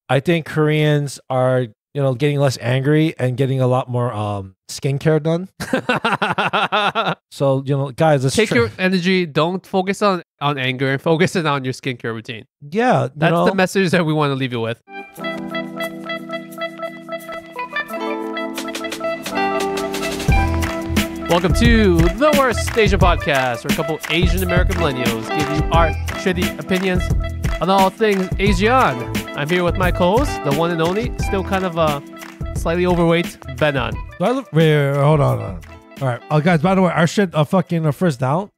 I think Koreans are, getting less angry and getting a lot more skincare done. So, guys, let's take your energy. Don't focus on anger and focus it on your skincare routine. Yeah, that's the message that we want to leave you with. Welcome to the Worst Asian Podcast, where a couple Asian American millennials give you our shitty opinions on all things Asian. I'm here with my co-host, the one and only, still kind of slightly overweight, Benan. Wait, hold on. All right, guys. By the way, our shit fucking first down.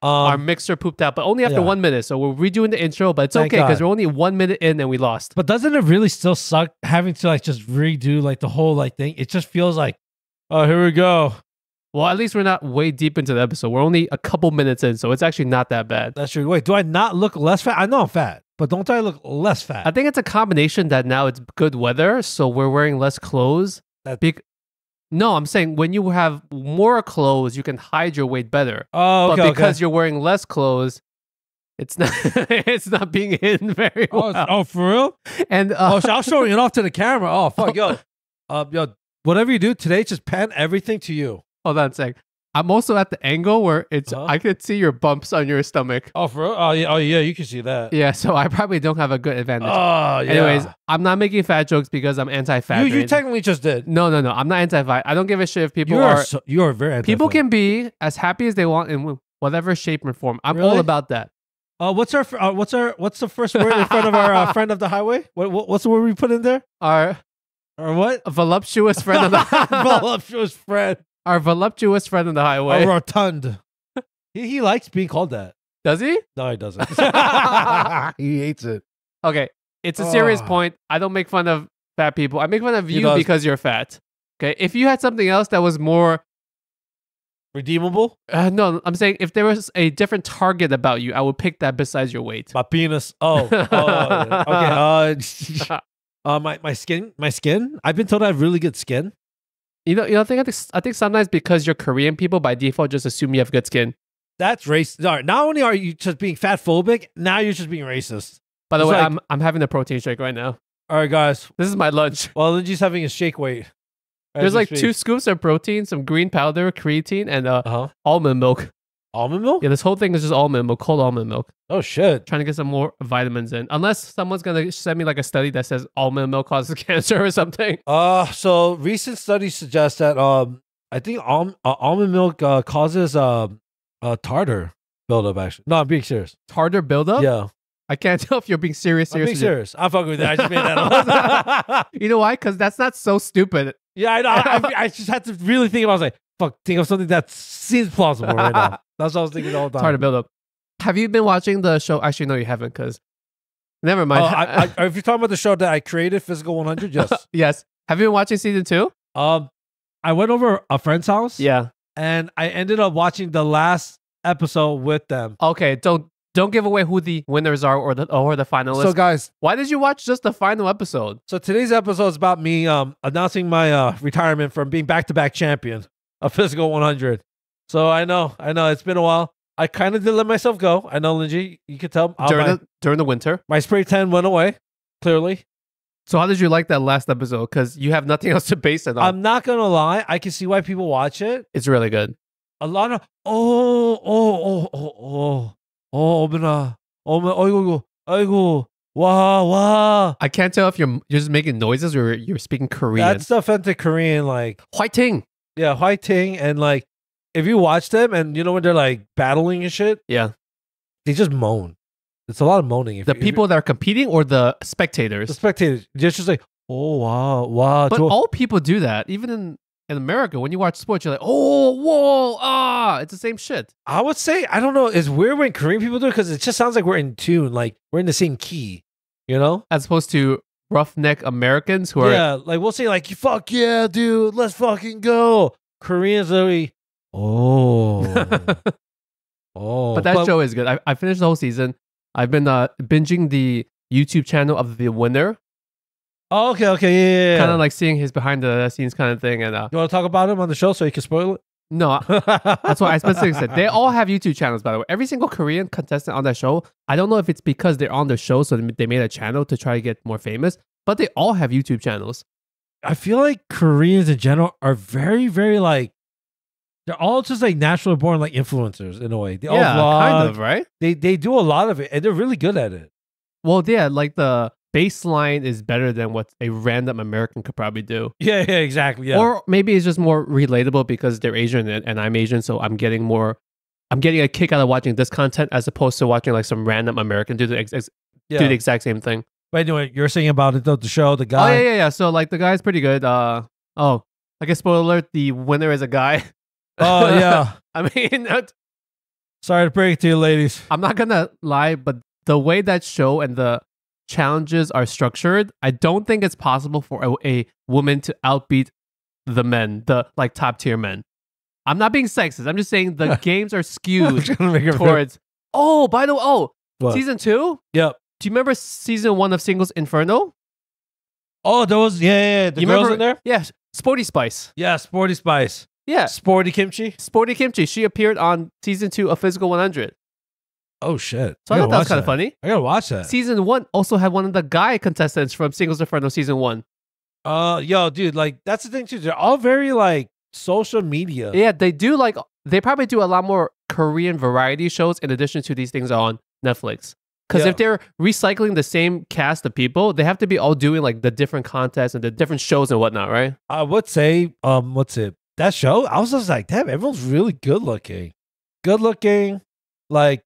Our mixer pooped out, but only after 1 minute. So we're redoing the intro, but it's okay because we're only 1 minute in and we lost. But doesn't it really still suck having to just redo the whole thing? It just feels like, oh, here we go. Well, at least we're not way deep into the episode. We're only a couple minutes in, so it's actually not that bad. That's true. Wait, do I not look less fat? I know I'm fat, but don't I look less fat? I think it's a combination that now it's good weather, so we're wearing less clothes. No, I'm saying when you have more clothes, you can hide your weight better. Oh, okay. But because you're wearing less clothes, it's not it's not being hidden very well. Oh, for real? And I was showing it off to the camera. Oh, fuck, yo, whatever you do today, just pan everything to you. Hold on a sec. I'm also at the angle where it's I could see your bumps on your stomach. Oh, for real? Oh yeah, you can see that. Yeah, so I probably don't have a good advantage. Oh, yeah. Anyways, I'm not making fat jokes because I'm anti-fat. You technically just did. No. I'm not anti-fat. I don't give a shit if people you are very anti-fat. People can be as happy as they want in whatever shape and form. I'm all about that. What's the first word in front of our friend of the highway? What's the word we put in there? Our what? A voluptuous friend of the voluptuous friend. Our voluptuous friend on the highway. A rotund. He likes being called that. Does he? No, he doesn't. He hates it. Okay, it's a serious point. I don't make fun of fat people. I make fun of you because you're fat. Okay, if you had something else that was more redeemable? No, I'm saying if there was a different target about you, I would pick that besides your weight. My penis. Oh. Okay. My skin. I've been told I have really good skin. I think sometimes because you're Korean, people by default just assume you have good skin. That's racist. Not only are you just being fat phobic, now you're just being racist. By the way, I'm having a protein shake right now. All right, guys. This is my lunch. Well, Lingjie's having a shake weight. There's 2 scoops of protein, some green powder, creatine, and almond milk. Almond milk? Yeah, this whole thing is just almond milk, cold almond milk. Oh, shit. Trying to get some more vitamins in. Unless someone's going to send me a study that says almond milk causes cancer or something. So recent studies suggest that I think almond milk causes tartar buildup, actually. No, I'm being serious. Tartar buildup? Yeah. I can't tell if you're being serious. I'm being serious. I'm fucking with that. I just made that up. You know why? Because that's not so stupid. Yeah, I know. I just had to really think about it. I was like, fuck, think of something that seems plausible right now. That's what I was thinking the whole time. Tartar buildup. Have you been watching the show? Actually, no, you haven't, because never mind. If you're talking about the show that I created, Physical 100, yes. Yes. Have you been watching season 2? I went over a friend's house. Yeah. And I ended up watching the last episode with them. Okay, don't give away who the winners are or the finalists. So guys, why did you watch just the final episode? So today's episode is about me announcing my retirement from being back-to-back champion of Physical 100. So I know it's been a while. I kind of did let myself go. I know, Lingjie, you could tell. During the winter. My spray tan went away, clearly. So how did you like that last episode? Because you have nothing else to base it on. I'm not going to lie. I can see why people watch it. It's really good. A lot of, wow. I can't tell if you're just making noises or you're speaking Korean. That's the authentic Korean, Whiting. Yeah, Whiting. And if you watch them and when they're battling and shit, yeah, they just moan. It's a lot of moaning. The people that are competing or the spectators? The spectators. They're just oh, wow. But all people do that. Even in America, when you watch sports, you're like, oh, whoa, ah. It's the same shit. I would say, I don't know. It's weird when Korean people do it because it just sounds like we're in tune. We're in the same key, As opposed to roughneck Americans who are... Yeah, we'll say fuck yeah, dude. Let's fucking go. Koreans are But that show is good. I finished the whole season. I've been binging the YouTube channel of the winner. Oh, okay, yeah. Kind of seeing his behind the scenes kind of thing. And you want to talk about him on the show so you can spoil it? No, that's what I specifically said. They all have YouTube channels, by the way. Every single Korean contestant on that show, I don't know if it's because they're on the show, so they made a channel to try to get more famous. but they all have YouTube channels. I feel like Koreans in general are very, very like, they're all just like naturally born like influencers in a way. They all vlog, kind of, right? They do a lot of it, and they're really good at it. Well, yeah, like the baseline is better than what a random American could probably do. Yeah, exactly. Yeah. Or maybe it's just more relatable because they're Asian and I'm Asian, so I'm getting a kick out of watching this content as opposed to watching like some random American do the exact same thing. But anyway, you're saying about it though, the show, the guy. Oh yeah. So like the guy's pretty good. I guess spoiler alert, the winner is a guy. Oh yeah. I mean, sorry to break it to you, ladies. I'm not gonna lie, but the way that show and the challenges are structured, I don't think it's possible for a woman to outbeat the men, the like top tier men. I'm not being sexist. I'm just saying the games are skewed towards. Oh, by the way, what? Season 2? Yep. Do you remember season 1 of Singles Inferno? Oh, those, yeah. The girls in there? Yeah, Sporty Spice. Yeah, Sporty Spice. Yeah. Sporty Kimchi? Sporty Kimchi. She appeared on season 2 of Physical 100. Oh, shit. So I thought that was kind of funny. I gotta watch that. Season 1 also had one of the guy contestants from Singles Inferno season 1. Yo, dude, like, that's the thing, too. They're all very, like, social media. Yeah, they probably do a lot more Korean variety shows in addition to these things on Netflix. Because if they're recycling the same cast of people, they have to be all doing like the different contests and the different shows and whatnot, right? I would say, that show, I was just like, damn, everyone's really good looking. Good looking, like,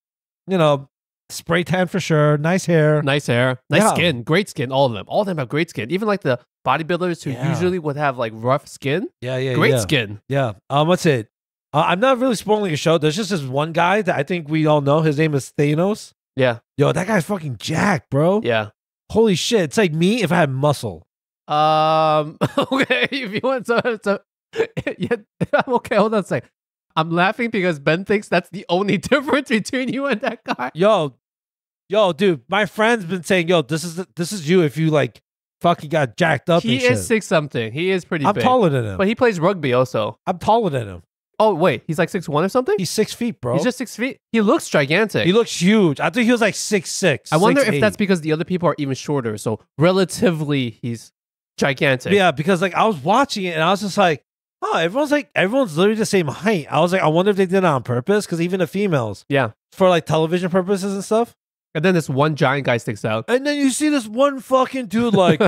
you know, spray tan for sure, nice hair. Nice skin, great skin, all of them. All of them have great skin. Even like the bodybuilders who usually would have like rough skin. Great skin. Yeah. What's it? I'm not really spoiling your show. There's just this one guy that I think we all know. His name is Thanos. Yeah. Yo, that guy's fucking jacked, bro. Yeah. Holy shit. It's like me if I had muscle. Okay. If you want to yeah, okay, hold on a sec. I'm laughing because Ben thinks that's the only difference between you and that guy. Yo, dude, my friend's been saying, yo, this is you if you like fucking got jacked up. He is 6'something. He is pretty big. I'm taller than him. But he plays rugby also. I'm taller than him. Oh, wait. He's like 6'1" or something? He's 6 feet, bro. He's just 6 feet. He looks gigantic. He looks huge. I think he was like 6'6". I wonder 6'8". if that's because the other people are even shorter. So relatively, he's gigantic. Yeah, because like I was watching it and I was just like, oh, everyone's literally the same height. I was like, I wonder if they did it on purpose because even the females, for like television purposes and stuff. And then this one giant guy sticks out. And then you see this one fucking dude like,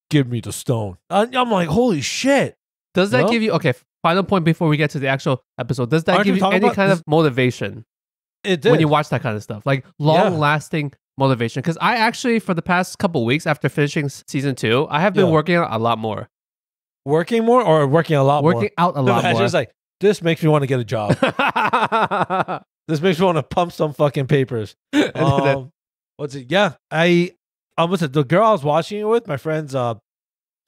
give me the stone. I'm like, holy shit. Does that give you, okay, final point before we get to the actual episode, does that give you any kind of motivation? It did. When you watch that kind of stuff, like long-lasting motivation. Because I actually, for the past couple weeks after finishing season 2, I have been working out a lot more. Working more or working a lot more? Working out a lot more. Just like, this makes me want to get a job. This makes me want to pump some fucking papers. What's it? Yeah. What's it? The girl I was watching it with, my friend's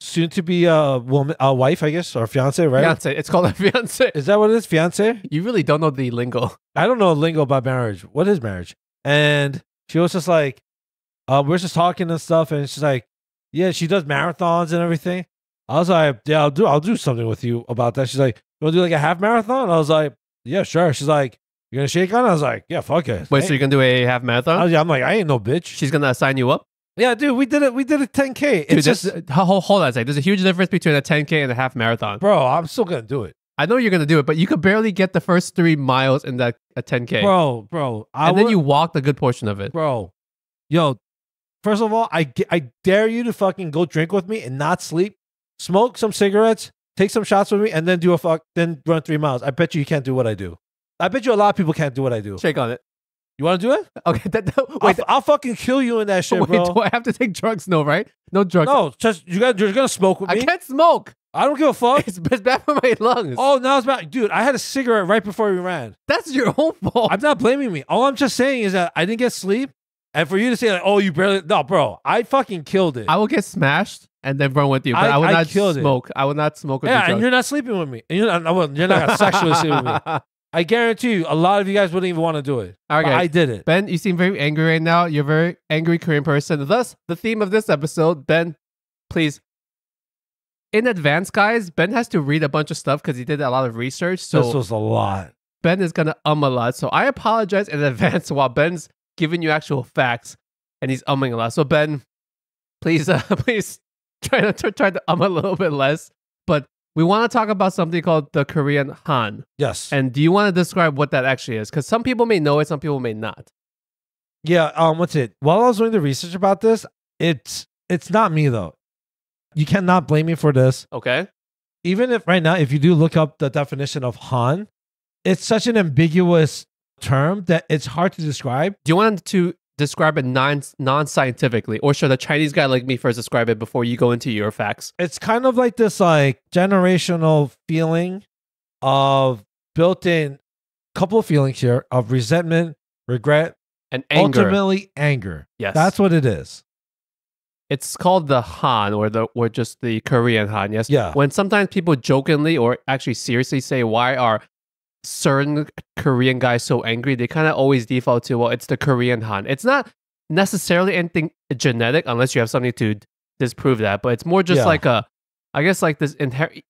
soon to be woman, wife, I guess, or fiance, right? Fiance. It's called a fiance. Is that what it is? Fiance? You really don't know the lingo. I don't know lingo about marriage. What is marriage? And she was just like, we're just talking and stuff, and she's like, yeah, she does marathons and everything. I was like, yeah, I'll do something with you about that. She's like, you want to do like a half marathon? I was like, yeah, sure. She's like, you're gonna shake on it? I was like, yeah, fuck it. Wait, so you're gonna do a half marathon? I'm like, I ain't no bitch. She's gonna assign you up? Yeah, dude, we did it 10K. It's dude, hold on a second. There's a huge difference between a 10K and a half marathon. Bro, I'm still gonna do it. I know you're gonna do it, but you could barely get the first 3 miles in that a 10K. Bro. Then you walked a good portion of it. Bro, yo, first of all, I dare you to fucking go drink with me and not sleep, smoke some cigarettes, take some shots with me, and then then run 3 miles. I bet you can't do what I do. I bet you a lot of people can't do what I do. Shake on it. You want to do it? Okay. Wait, I'll fucking kill you in that shit, bro. Wait, do I have to take drugs? No, right? No drugs. No, just you're gonna smoke with me. I can't smoke. I don't give a fuck. It's bad for my lungs. Oh, now it's bad. Dude, I had a cigarette right before we ran. That's your own fault. I'm not blaming me. All I'm just saying is that I didn't get sleep. And for you to say like, oh, you barely... No, bro. I fucking killed it. I will get smashed and then run with you. But I will not smoke. I will not smoke with you. Yeah, and you're not sleeping with me. And you're not gonna sexually sleep with me. I guarantee you, a lot of you guys wouldn't even want to do it. Okay. But I did it. Ben, you seem very angry right now. You're a very angry Korean person. Thus, the theme of this episode, Ben, please. In advance, guys, Ben has to read a bunch of stuff because he did a lot of research. So this was a lot. Ben is going to a lot. So I apologize in advance while Ben's giving you actual facts and he's a lot. So Ben, please, please try to a little bit less. But we want to talk about something called the Korean haan. Yes. And do you want to describe what that actually is? Because some people may know it, some people may not. Yeah. What's it? While I was doing the research about this, it's not me though. You cannot blame me for this. Okay. Even if right now, if you do look up the definition of haan, it's such an ambiguous term that it's hard to describe. Do you want to describe it non-scientifically, or should a Chinese guy like me first describe it before you go into your facts? It's kind of like this like generational feeling of built-in couple of feelings here of resentment, regret, And anger. ultimately anger. Yes. That's what it is. It's called the haan, or just the Korean haan. Yes. Yeah. When sometimes people jokingly or actually seriously say, "Why are certain Korean guys so angry?" They kind of always default to, "Well, it's the Korean haan." It's not necessarily anything genetic, unless you have something to disprove that. But it's more just Yeah. like I guess like this inherent.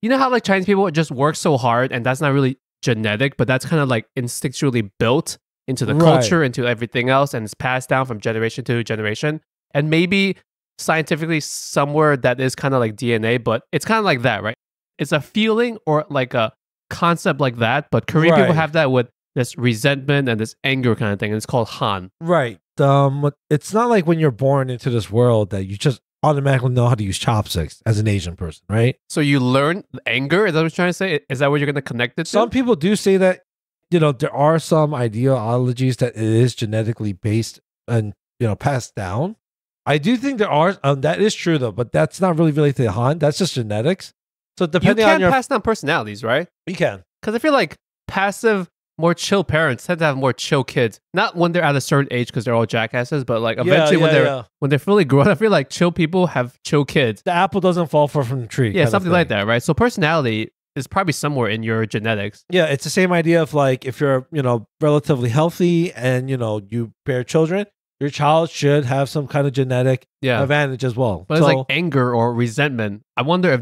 You know how like Chinese people just work so hard, and that's not really genetic, but that's kind of like instinctually built into the Right. culture, into everything else, and it's passed down from generation to generation. And maybe scientifically somewhere that is kind of like DNA, but it's kind of like that, right? It's a feeling or like a concept like that, but Korean people Right. have that with this resentment and this anger kind of thing, and it's called haan. Right. It's not like when you're born into this world that you just automatically know how to use chopsticks as an Asian person, right? So you learn anger? Is that what you're trying to say? Is that what you're going to connect it to? Some people do say that, there are some ideologies that it is genetically based and, passed down. I do think there are, that is true though, but that's not really related to Han. That's just genetics. So You depending can on your, pass down personalities, right? you can. Because I feel like passive, more chill parents tend to have more chill kids. Not when they're at a certain age because they're all jackasses, but like eventually when they're fully grown, I feel like chill people have chill kids. The apple doesn't fall far from the tree. Yeah, kind of something like thing. that, right? So personality is probably somewhere in your genetics. Yeah, it's the same idea of like if you're, relatively healthy and, you bear children, your child should have some kind of genetic Yeah. advantage as well. But it's like anger or resentment. I wonder if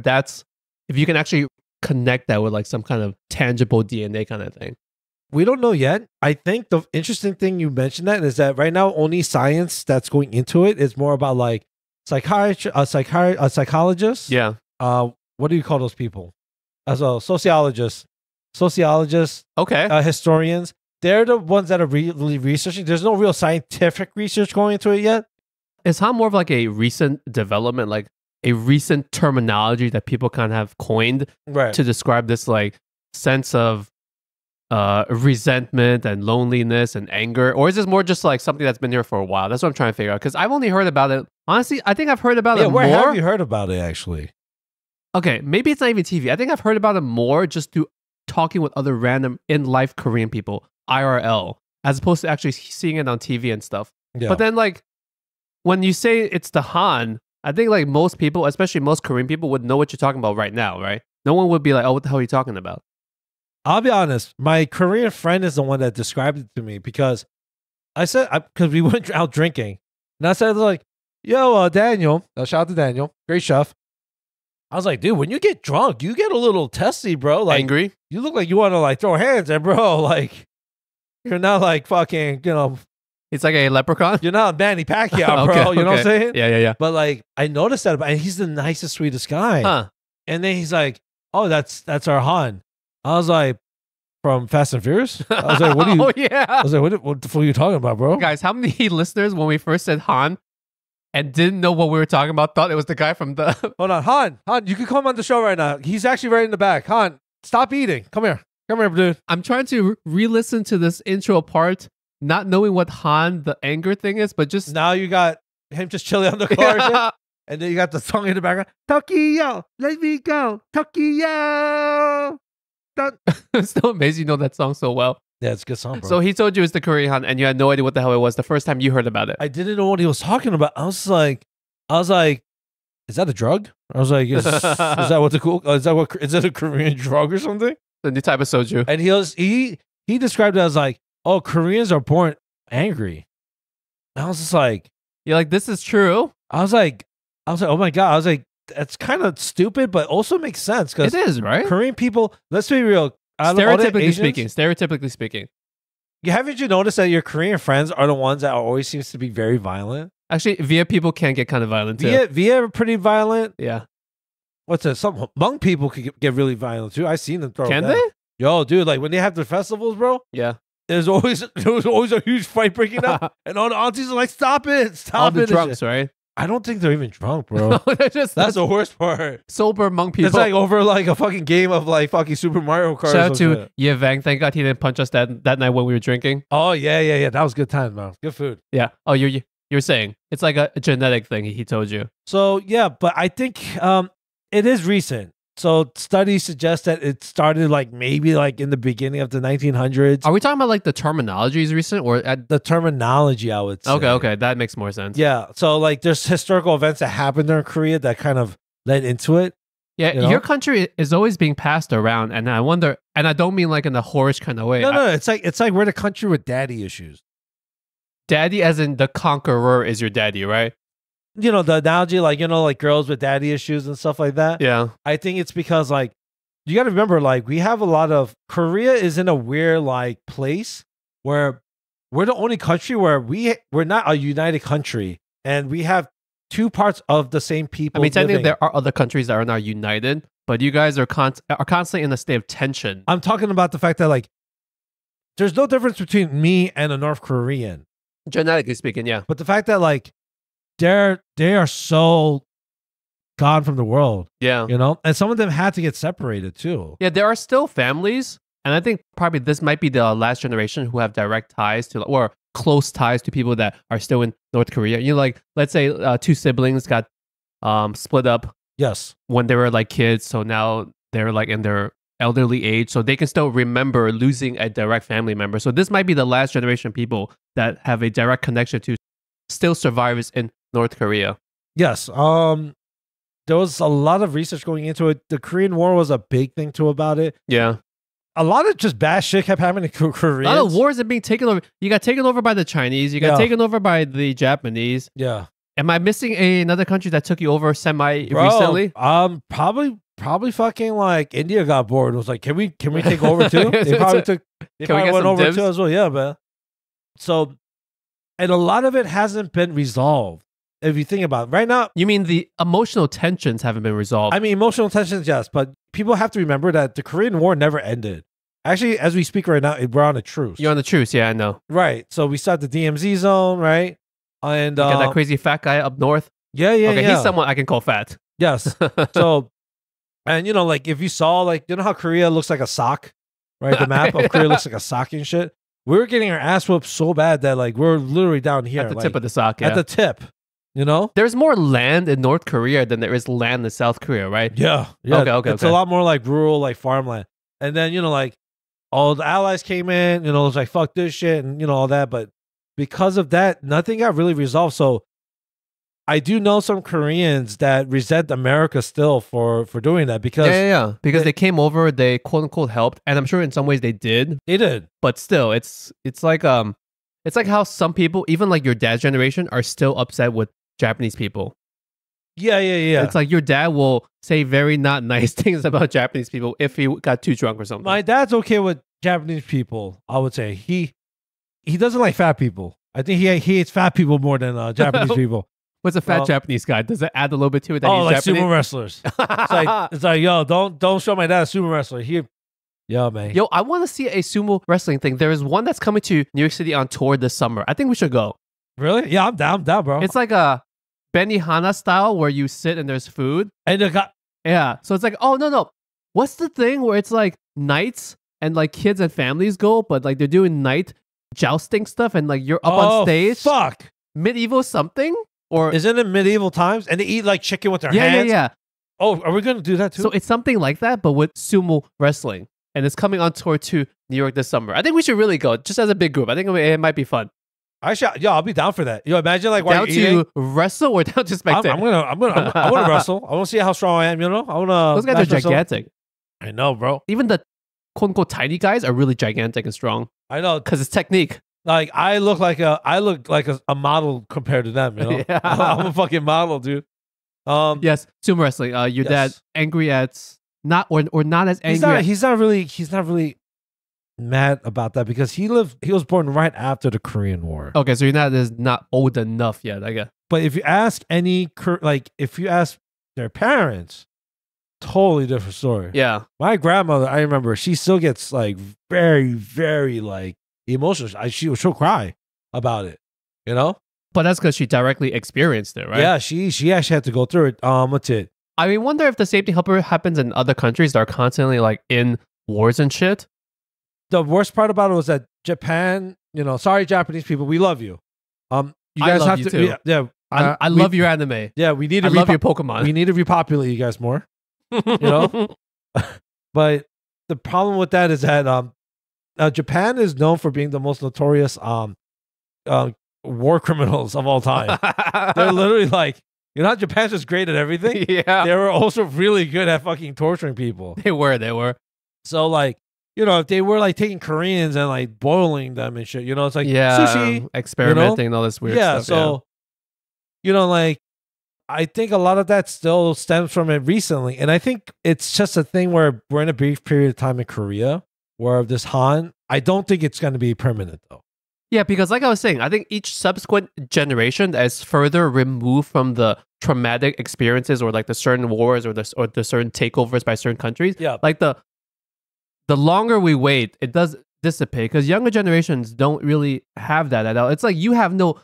you can actually connect that with like some kind of tangible DNA kind of thing. we don't know yet. I think the interesting thing you mentioned that is that right now only science that's going into it is more about like psychologists. Yeah. What do you call those people? As well, sociologists, Okay. historians. They're the ones that are really researching. There's no real scientific research going into it yet. Is Han more of like a recent development, like a recent terminology that people kind of have coined Right. to describe this like sense of resentment and loneliness and anger? Or is this more just like something that's been here for a while? That's what I'm trying to figure out. Because I've only heard about it. Honestly, I think I've heard about it where more. have you heard about it actually? Okay, maybe it's not even TV. I think I've heard about it more just through talking with other random in-life Korean people, IRL, as opposed to actually seeing it on TV and stuff. Yeah. But then like, when you say it's the Han, I think like most people, especially most Korean people, would know what you're talking about right now, right? No one would be like, "Oh, what the hell are you talking about?" I'll be honest. My Korean friend is the one that described it to me because because we went out drinking, and I said like, "Yo, Daniel, shout out to Daniel, great chef." I was like, "Dude, when you get drunk, you get a little testy, bro. Like, Angry? you look like you want to like throw hands, and bro, like, you're not like fucking, It's like a leprechaun. you're not Manny Pacquiao, bro. You know what I'm saying? Yeah. But like, I noticed that about, and he's the nicest, sweetest guy. Huh? And then he's like, "Oh, that's our Han." I was like, "From Fast and Furious?" I was like, "What do you?" Oh yeah. I was like, what the fuck are you talking about, bro? Guys, how many listeners when we first said Han and didn't know what we were talking about thought it was the guy from the Hold on, Han, you can come on the show right now. He's actually right in the back. Han, stop eating. Come here, dude. I'm trying to re-listen to this intro part, not knowing what Han the anger thing is, but just Now you got him just chilling on the car, and then you got the song in the background. Tokyo, let me go, Tokyo. I'm still amazed you know that song so well. Yeah, it's a good song, bro. So he told you it's the Korean Han, and you had no idea what the hell it was the first time you heard about it. I didn't know what he was talking about. I was like, is that a drug? I was like, is that what is that a Korean drug or something? The new type of soju. And he described it as like, oh, Koreans are born angry. And I was just like, You're like, this is true. I was like, oh my God. I was like, that's kind of stupid, but also makes sense It because is, right? Korean people, let's be real. out of all the Stereotypically speaking. haven't you noticed that your Korean friends are the ones that always seems to be very violent? Actually, Viet people can get kind of violent too. Viet are pretty violent. Yeah. What's that? Some Hmong people could get really violent too. I've seen them throw. Can down. they? Yo, dude, like when they have their festivals, bro. Yeah. There was always a huge fight breaking out, and all the aunties are like, "Stop it, stop All it!" the drunks, right? I don't think they're even drunk, bro. That's the worst part. sober Hmong people. It's like over like a fucking game of like fucking Super Mario Kart. Shout out to Ye Vang. Thank God he didn't punch us that night when we were drinking. Oh yeah. That was good time, man. Good food. Yeah. Oh, you're saying it's like a genetic thing. He told you. So yeah, but I think it is recent. So studies suggest that it started like maybe like in the beginning of the 1900s. Are we talking about like the terminology is recent or The terminology, I would say. Okay, that makes more sense. Yeah. So like there's historical events that happened during Korea that kind of led into it. Yeah, You know? your country is always being passed around, and I wonder, and I don't mean like in a whorish kind of way. No, it's like we're the country with daddy issues. Daddy, as in the conqueror, is your daddy, right? You know, the analogy, like, you know, like girls with daddy issues and stuff like that. Yeah. I think it's because like you got to remember, like we have a lot of Korea is in a weird like place where we're the only country where we're not a united country, and we have two parts of the same people. I mean, technically, living. there are other countries that are not united, but you guys are constantly in a state of tension. I'm talking about the fact that like there's no difference between me and a North Korean, Genetically speaking, yeah. but the fact that like they are so gone from the world, Yeah. you know, and some of them had to get separated too. Yeah, there are still families, and I think probably this might be the last generation who have direct ties to, or close ties to people that are still in North Korea. You know, like let's say two siblings got split up Yes. when they were like kids, so now they're like in their elderly age, so they can still remember losing a direct family member. So this might be the last generation of people that have a direct connection to still survivors in North Korea. Yes. There was a lot of research going into it. The Korean War was a big thing too about it. Yeah. A lot of just bad shit kept happening to Koreans. A lot of wars are being taken over. You got taken over by the Chinese. You got Yeah. taken over by the Japanese. Yeah. Am I missing another country that took you over semi Bro, recently? Probably fucking like India got bored and was like, can we take over too? They probably took. They Can we probably get went some over dibs? too as well. Yeah, man. So, and a lot of it hasn't been resolved. If you think about it. Right now, You mean the emotional tensions haven't been resolved? I mean, emotional tensions, yes, but people have to remember that the Korean War never ended. Actually, as we speak right now, we're on a truce. You're on the truce, yeah, I know. Right. So we start the DMZ zone, right? And You got that crazy fat guy up north. yeah, Okay, yeah. he's someone I can call fat. Yes. So, and you know, like if you saw, like, you know how Korea looks like a sock, right? The map of Korea looks like a sock and shit. We were getting our ass whooped so bad that like we're literally down here At the like, tip of the sock, yeah. at the tip, you know? There's more land in North Korea than there is land in South Korea, right? Yeah. Okay, It's a lot more like rural, like farmland. And then, you know, like all the allies came in, you know, it was like, fuck this shit and, you know, all that. But because of that, nothing got really resolved. So I do know some Koreans that resent America still for doing that because Yeah. Because they came over, they quote unquote helped, and I'm sure in some ways they did, they did. but still, it's like how some people, even like your dad's generation, are still upset with Japanese people. Yeah. It's like your dad will say very not nice things about Japanese people if he got too drunk or something. My dad's okay with Japanese people, I would say. He doesn't like fat people. I think he hates fat people more than Japanese people. What's a fat Japanese guy? Does it add a little bit to it that Oh, he's like Japanese? sumo wrestlers. It's like, yo, don't show my dad a sumo wrestler. Yo, man. Yo, I want to see a sumo wrestling thing. There is one that's coming to New York City on tour this summer. I think we should go. Really? Yeah, I'm down, bro. It's like a Benihana style where you sit and there's food. And the guy, Yeah. So it's like, oh, no. What's the thing where it's like nights and like kids and families go, but like they're doing night jousting stuff and like you're up on stage? Fuck. Medieval something? Or Isn't it medieval times? And they eat like chicken with their hands? Yeah. Oh, are we going to do that too? So it's something like that, but with sumo wrestling. And it's coming on tour to New York this summer. I think we should really go, just as a big group. I think it might be fun. I'll be down for that. Yo, imagine like while Down you're eating. to wrestle or down to spectate? I want to wrestle. I want to see how strong I am, you know? I want to. Those guys are gigantic. I know, bro. Even the quote unquote tiny guys are really gigantic and strong I know. because it's technique. Like I look like a model compared to them, you know? Yeah. I'm a fucking model, dude. Yes, sumo wrestling. Your dad angry at not or not as angry. He's not really mad about that because he was born right after the Korean War. Okay, so your dad is not old enough yet, I guess. But if you ask if you ask their parents, totally different story. Yeah. My grandmother, I remember, she still gets like very, very like emotional. She'll cry about it, you know? But that's because she directly experienced it, right? Yeah, she actually had to go through it. What's it? I wonder if the same thing happens in other countries that are constantly like in wars and shit. The worst part about it was that Japan, sorry, Japanese people, we love you. You guys love have you to, too. yeah. I love your anime. Yeah, we need to I love your Pokemon. We need to repopulate you guys more. But the problem with that is that Japan is known for being the most notorious war criminals of all time. They're literally like, Japan's just great at everything. Yeah. They were also really good at fucking torturing people. They were. So like, if they were like taking Koreans and like boiling them and shit, it's like sushi, experimenting and all this weird stuff. So, like, I think a lot of that still stems from it recently. And I think it's just a thing where we're in a brief period of time in Korea where this Han, I don't think it's going to be permanent though. Yeah, because like I was saying, I think each subsequent generation that is further removed from the traumatic experiences or like the certain wars or the certain takeovers by certain countries. Yeah. Like the longer we wait, it does dissipate because younger generations don't really have that at all. It's like you have no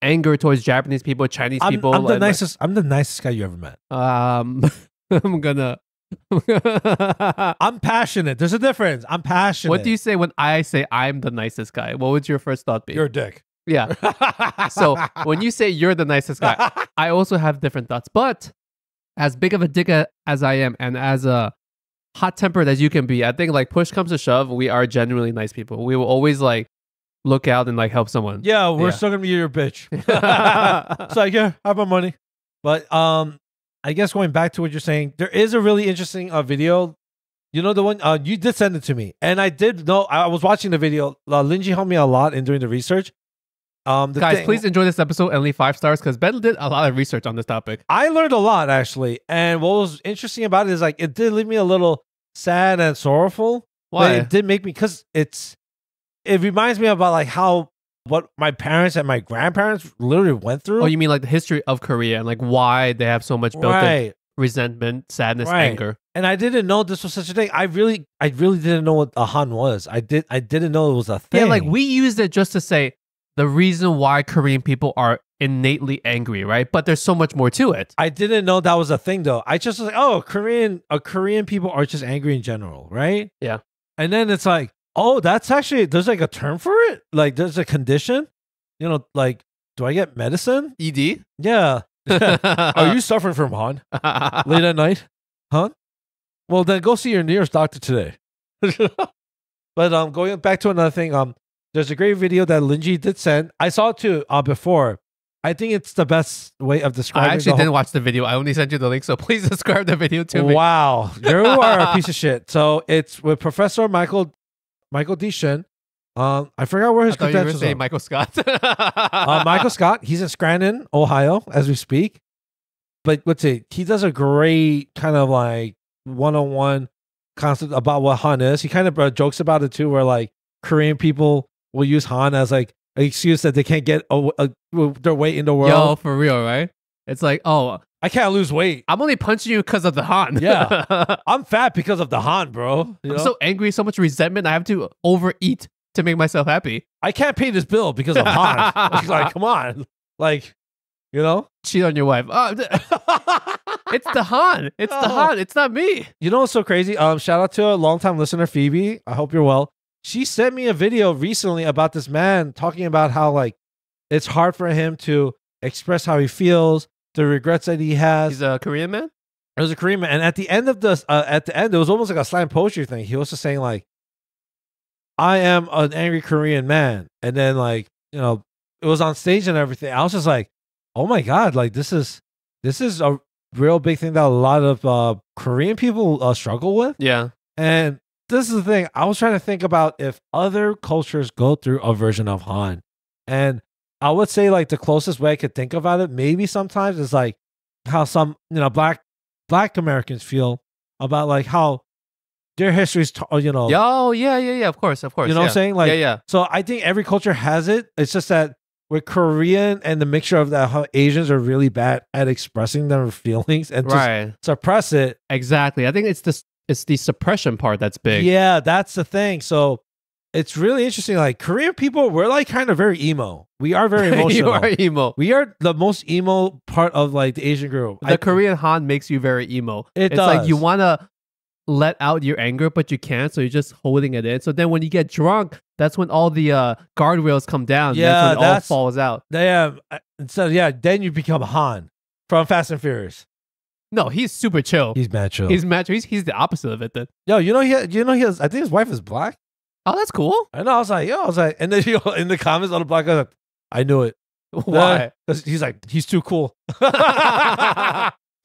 anger towards Japanese people, Chinese people. I'm the nicest. I'm the nicest guy you ever met. I'm passionate. There's a difference. I'm passionate. What do you say when I say I'm the nicest guy? What would your first thought be? You're a dick. Yeah. So when you say you're the nicest guy, I also have different thoughts. But as big of a dick as I am, and as a hot-tempered as you can be, I think like push comes to shove, we are genuinely nice people. We will always like look out and like help someone. Yeah, we're still gonna be your bitch. It's like, yeah, I have my money. But I guess going back to what you're saying, there is a really interesting video. The one you did send it to me, and I did know. I was watching the video. Lingjie helped me a lot in doing the research. Guys, please enjoy this episode and leave 5 stars because Ben did a lot of research on this topic. I learned a lot actually, and what was interesting about it is like it did leave me a little sad and sorrowful. Why? But it did make me because it reminds me about like what my parents and my grandparents literally went through. Oh, you mean like the history of Korea and like why they have so much built-in resentment, sadness, anger. And I didn't know this was such a thing. I really didn't know what a Han was. I didn't know it was a thing. Yeah, like we used it just to say the reason why Korean people are innately angry, right? But there's so much more to it. I didn't know that was a thing though. I just was like, oh, Korean people are just angry in general, right? Yeah. And then it's like, oh, that's actually, there's like a term for it. Like there's a condition, like, do I get medicine? ED? Yeah. Are you suffering from Han late at night? Huh? Well, then go see your nearest doctor today. But going back to another thing, there's a great video that Lingjie did send. I saw it too before. I think it's the best way of describing. I actually didn't watch the video. I only sent you the link, so please describe the video to me. Wow, you are a piece of shit. So it's with Professor Michael D. Shin. I forgot where his credentials are. Michael Scott. Michael Scott. He's in Scranton, Ohio, as we speak. But he does a great kind of like one-on-one concept about what Han is. He kind of jokes about it too, where like Korean people will use Han as like an excuse that they can't get their weight in the world. Yo, for real, right? It's like, oh, I can't lose weight. I'm only punching you because of the Han. Yeah. I'm fat because of the Han, bro. I'm so angry, so much resentment. I have to overeat to make myself happy. I can't pay this bill because of Han. Like, come on. Like, cheat on your wife. Oh, it's the Han. It's the Han. It's not me. You know what's so crazy? Shout out to a longtime listener, Phoebe. I hope you're well. She sent me a video recently about this man talking about how like it's hard for him to express how he feels, the regrets that he has. He's a Korean man? It was a Korean man. And at the end of this, it was almost like a slam poetry thing. He was just saying like, I am an angry Korean man. And then like, it was on stage and everything. I was just like, oh my God, like this is a real big thing that a lot of Korean people struggle with. Yeah. And this is the thing. I was trying to think about if other cultures go through a version of Han. And I would say like the closest way I could think about it, maybe sometimes is like how some, black Americans feel about like how their history's, Oh, yeah. Of course. You know what I'm saying? Like, yeah. So I think every culture has it. It's just that with Korean and the mixture of that, how Asians are really bad at expressing their feelings and just suppress it. Exactly. I think it's the suppression part that's big. Yeah, that's the thing. So it's really interesting. Like Korean people, we're like kind of very emo. We are very emotional. You are emo. We are the most emo part of like the Asian group. The Korean Han makes you very emo. It's does. like you want to let out your anger, but you can't. So you're just holding it in. So then when you get drunk, that's when all the guardrails come down. Yeah, that's when it all falls out. Yeah. So yeah, then you become Han from Fast and Furious. No, he's super chill. He's mad chill. He's mad chill. He's the opposite of it then. Yo, you know he has, I think his wife is black. Oh, that's cool. I know. I was like, and then in the comments on the blog, I was like, I knew it. Why? He's like, he's too cool.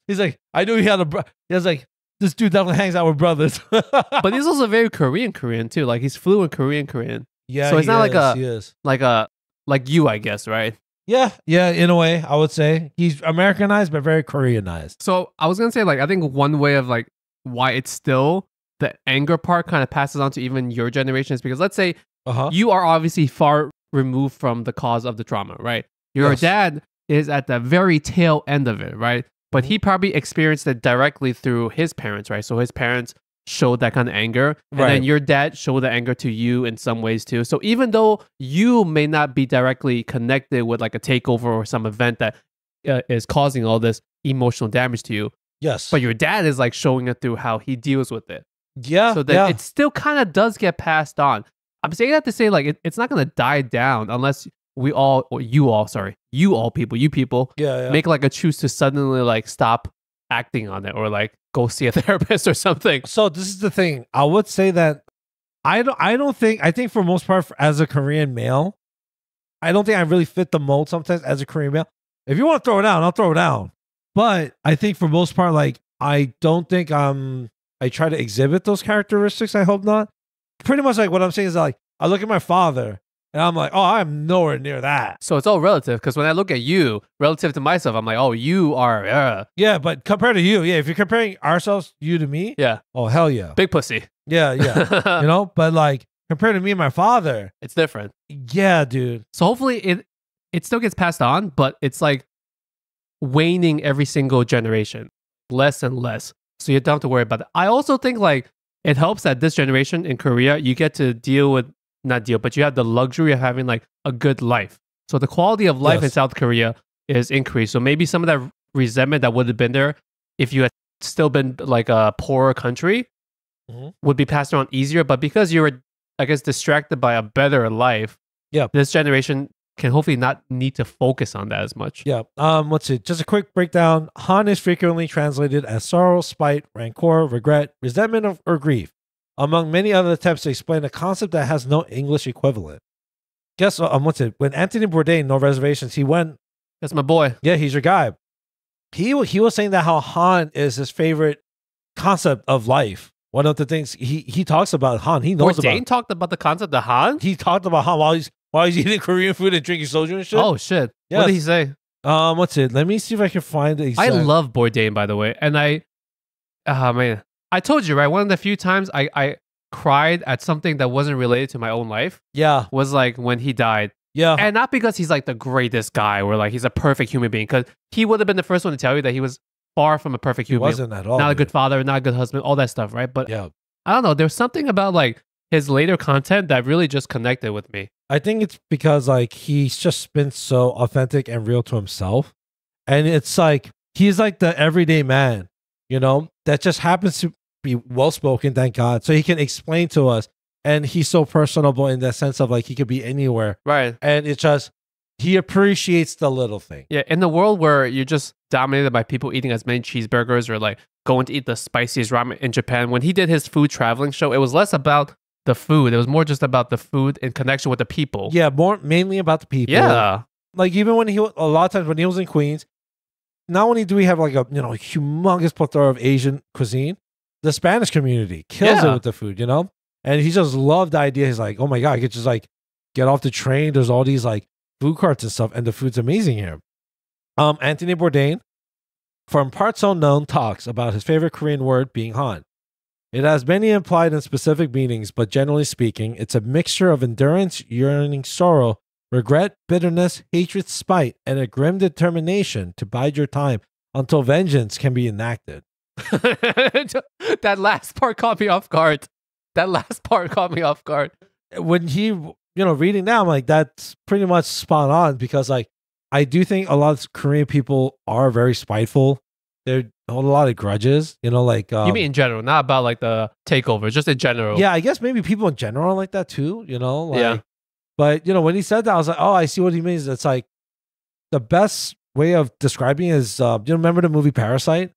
He's like, I knew he had he was like, this dude definitely hangs out with brothers. But he's also very Korean too. Like he's fluent Korean. Yeah. So it's not like like you, I guess, right? Yeah. In a way, I would say he's Americanized, but very Koreanized. So I was gonna say, like, I think one way of like why it's still the anger part kind of passes on to even your generation is because let's say you are obviously far removed from the cause of the trauma, right? Your dad is at the very tail end of it, right? But he probably experienced it directly through his parents, right? So his parents showed that kind of anger. And then your dad showed the anger to you in some ways too. So even though you may not be directly connected with like a takeover or some event that is causing all this emotional damage to you. Yes. But your dad is like showing it through how he deals with it. Yeah. So that it still kind of does get passed on. I'm saying that to say like it's not going to die down unless you people make like a choose to suddenly like stop acting on it or like go see a therapist or something. So this is the thing. I would say that I think for most part as a Korean male, I don't think I really fit the mold sometimes as a Korean male. If you want to throw it down, I'll throw it down. But I think for most part, like I don't think I try to exhibit those characteristics. I hope not. Pretty much like what I'm saying is like I look at my father and I'm like, oh, I'm nowhere near that. So it's all relative because when I look at you relative to myself, I'm like, oh, you are. Yeah, but compared to you, if you're comparing ourselves, you to me, oh, hell yeah. Big pussy. Yeah. You know, but like compared to me and my father, it's different. Yeah, dude. So hopefully it still gets passed on, but it's like waning every single generation, less and less. So you don't have to worry about it. I also think like it helps that this generation in Korea, you get to but you have the luxury of having like a good life. So the quality of life in South Korea is increased. So maybe some of that resentment that would have been there if you had still been like a poorer country would be passed around easier. But because you were, I guess, distracted by a better life, this generation can hopefully not need to focus on that as much. Yeah. Let's see. Just a quick breakdown. Han is frequently translated as sorrow, spite, rancor, regret, resentment, or grief, among many other attempts to explain a concept that has no English equivalent. Guess when Anthony Bourdain, No Reservations, he went. That's my boy. Yeah, he's your guy. He was saying that how Han is his favorite concept of life. One of the things he talks about Han, he knows Bourdain talked about the concept of Han. He talked about Han while he's eating Korean food and drinking soju and shit. Oh shit! Yes. What did he say? Let me see if I can find it. I love Bourdain, by the way, and man. I told you, right? One of the few times I cried at something that wasn't related to my own life. Yeah. Was like when he died. Yeah. And not because he's like the greatest guy or like he's a perfect human being, because he would have been the first one to tell you that he was far from a perfect human being. He wasn't at all. Not a good father, not a good husband, all that stuff, right? But yeah. I don't know. There's something about like his later content that really just connected with me. I think it's because like he's just been so authentic and real to himself. And it's like he's like the everyday man, you know, that just happens to be well-spoken, thank God. So he can explain to us. And he's so personable in that sense of like he could be anywhere. Right. And it's just, he appreciates the little thing. Yeah. In the world where you're just dominated by people eating as many cheeseburgers or like going to eat the spiciest ramen in Japan, when he did his food traveling show, it was less about the food. It was more just about the food in connection with the people. Yeah. Mainly about the people. Yeah. Like even when a lot of times when he was in Queens, not only do we have like a, humongous plethora of Asian cuisine, the Spanish community kills it with the food, you know? And he just loved the idea. He's like, oh my God, I could just like get off the train. There's all these like food carts and stuff, and the food's amazing here. Anthony Bourdain, from Parts Unknown, talks about his favorite Korean word being Han. It has many implied and specific meanings, but generally speaking, it's a mixture of endurance, yearning, sorrow, regret, bitterness, hatred, spite, and a grim determination to bide your time until vengeance can be enacted. That last part caught me off guard. That last part caught me off guard. When reading now, I'm like, that's pretty much spot on, because like I do think a lot of Korean people are very spiteful. They're a lot of grudges, like You mean in general, not about like the takeover, just in general. yeah, I guess maybe people in general are like that too, like, Yeah. But when he said that, I was like, oh, I see what he means. It's like the best way of describing it is, you remember the movie Parasite?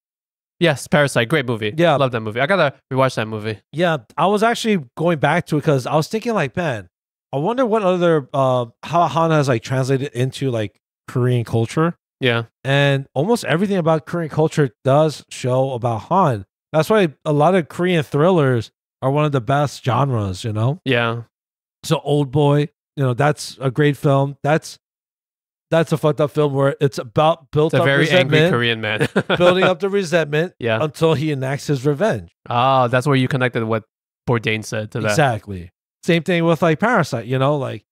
Yes, Parasite, great movie. Yeah. Love that movie. I gotta rewatch that movie. Yeah, I was actually going back to it because I was thinking like, man, I wonder what other how Han has like translated into like Korean culture. Yeah. And almost everything about Korean culture does show about Han. That's why a lot of Korean thrillers are one of the best genres, Yeah. So Old Boy, that's a great film. That's a fucked up film where it's about built It's a up very angry resentment, Korean man. building up the resentment Yeah. until he enacts his revenge. Oh, that's where you connected what Bourdain said to that. Exactly. Same thing with like Parasite, like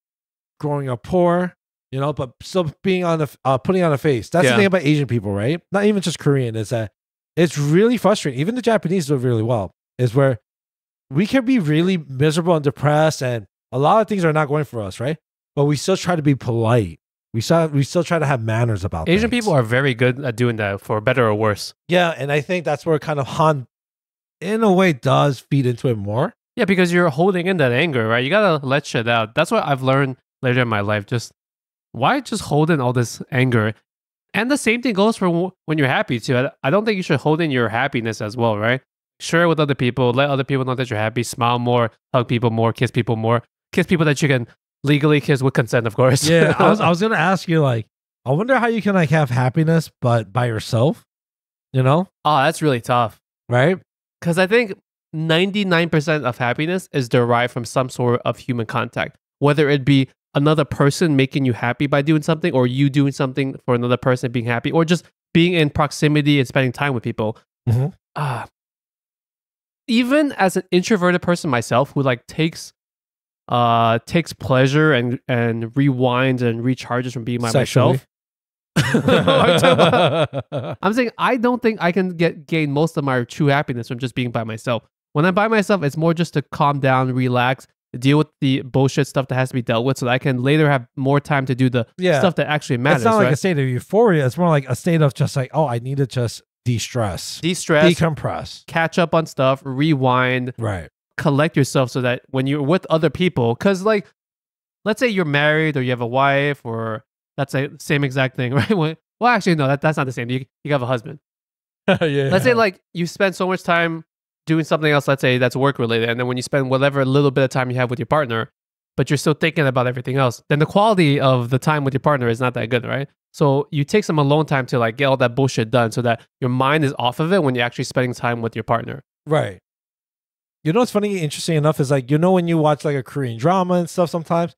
growing up poor, but still being on the putting on a face. That's the Yeah. thing about Asian people, right? Not even just Korean, is that it's really frustrating. Even the Japanese do it really well, is where we can be really miserable and depressed, and a lot of things are not going for us, right? But we still try to be polite. We still try to have manners about Asian things. people are very good at doing that, for better or worse. Yeah, and I think that's where kind of Han, in a way, does feed into it more. Yeah, because you're holding in that anger, right? You gotta let shit out. That's what I've learned later in my life. Why just hold in all this anger? And the same thing goes for when you're happy too. I don't think you should hold in your happiness as well, right? Share it with other people. Let other people know that you're happy. Smile more. Hug people more. Kiss people more. Kiss people that you can legally kiss with consent, of course. Yeah, I was gonna ask you, like, I wonder how you can like have happiness but by yourself, Oh, that's really tough. right? Because I think 99% of happiness is derived from some sort of human contact, whether it be another person making you happy by doing something, or you doing something for another person being happy, or just being in proximity and spending time with people. Mhm. Even as an introverted person myself, who like takes pleasure and rewinds and recharges from being by Sexually. myself. I'm saying I don't think I can gain most of my true happiness from just being by myself. When I'm by myself, it's more just to calm down, relax, deal with the bullshit stuff that has to be dealt with, so that I can later have more time to do the Yeah. stuff that actually matters. It's not like right? a state of euphoria. It's more like a state of just like, oh, I need to just de-stress, De-stress, decompress. catch up on stuff, rewind, Right. collect yourself, so that when you're with other people, because like, let's say you're married or you have a wife, or that's the same exact thing, right? Well, actually, no, that's not the same. You have a husband. Yeah. Let's say like you spend so much time doing something else, let's say that's work related, and then when you spend whatever little bit of time you have with your partner, but you're still thinking about everything else, then the quality of the time with your partner is not that good, right? So you take some alone time to like get all that bullshit done, so that your mind is off of it when you're actually spending time with your partner. Right. What's funny, interesting enough, is like, when you watch like a Korean drama and stuff sometimes,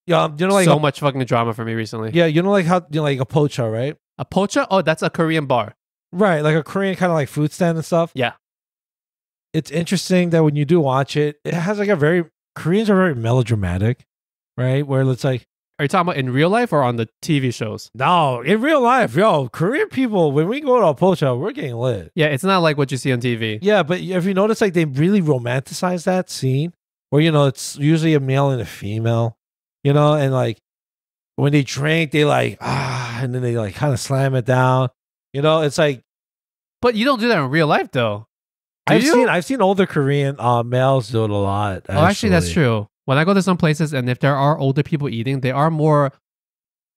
like So much fucking drama for me recently. yeah, like how like a pocha, right? A pocha? Oh, that's a Korean bar. Right, like a Korean kind of like food stand and stuff. Yeah. It's interesting that when you do watch it, it has like Koreans are very melodramatic, right? Where it's like, Are you talking about in real life or on the TV shows? no, in real life, Korean people, when we go to a pocha, we're getting lit. Yeah, it's not like what you see on TV. Yeah, but if you notice, like, they really romanticize that scene where, it's usually a male and a female, and like when they drink, they like, and then they like kind of slam it down. It's like, But you don't do that in real life, though. Do you? I've seen older Korean males do it a lot. Oh, actually, that's true. When I go to some places, and if there are older people eating, they are more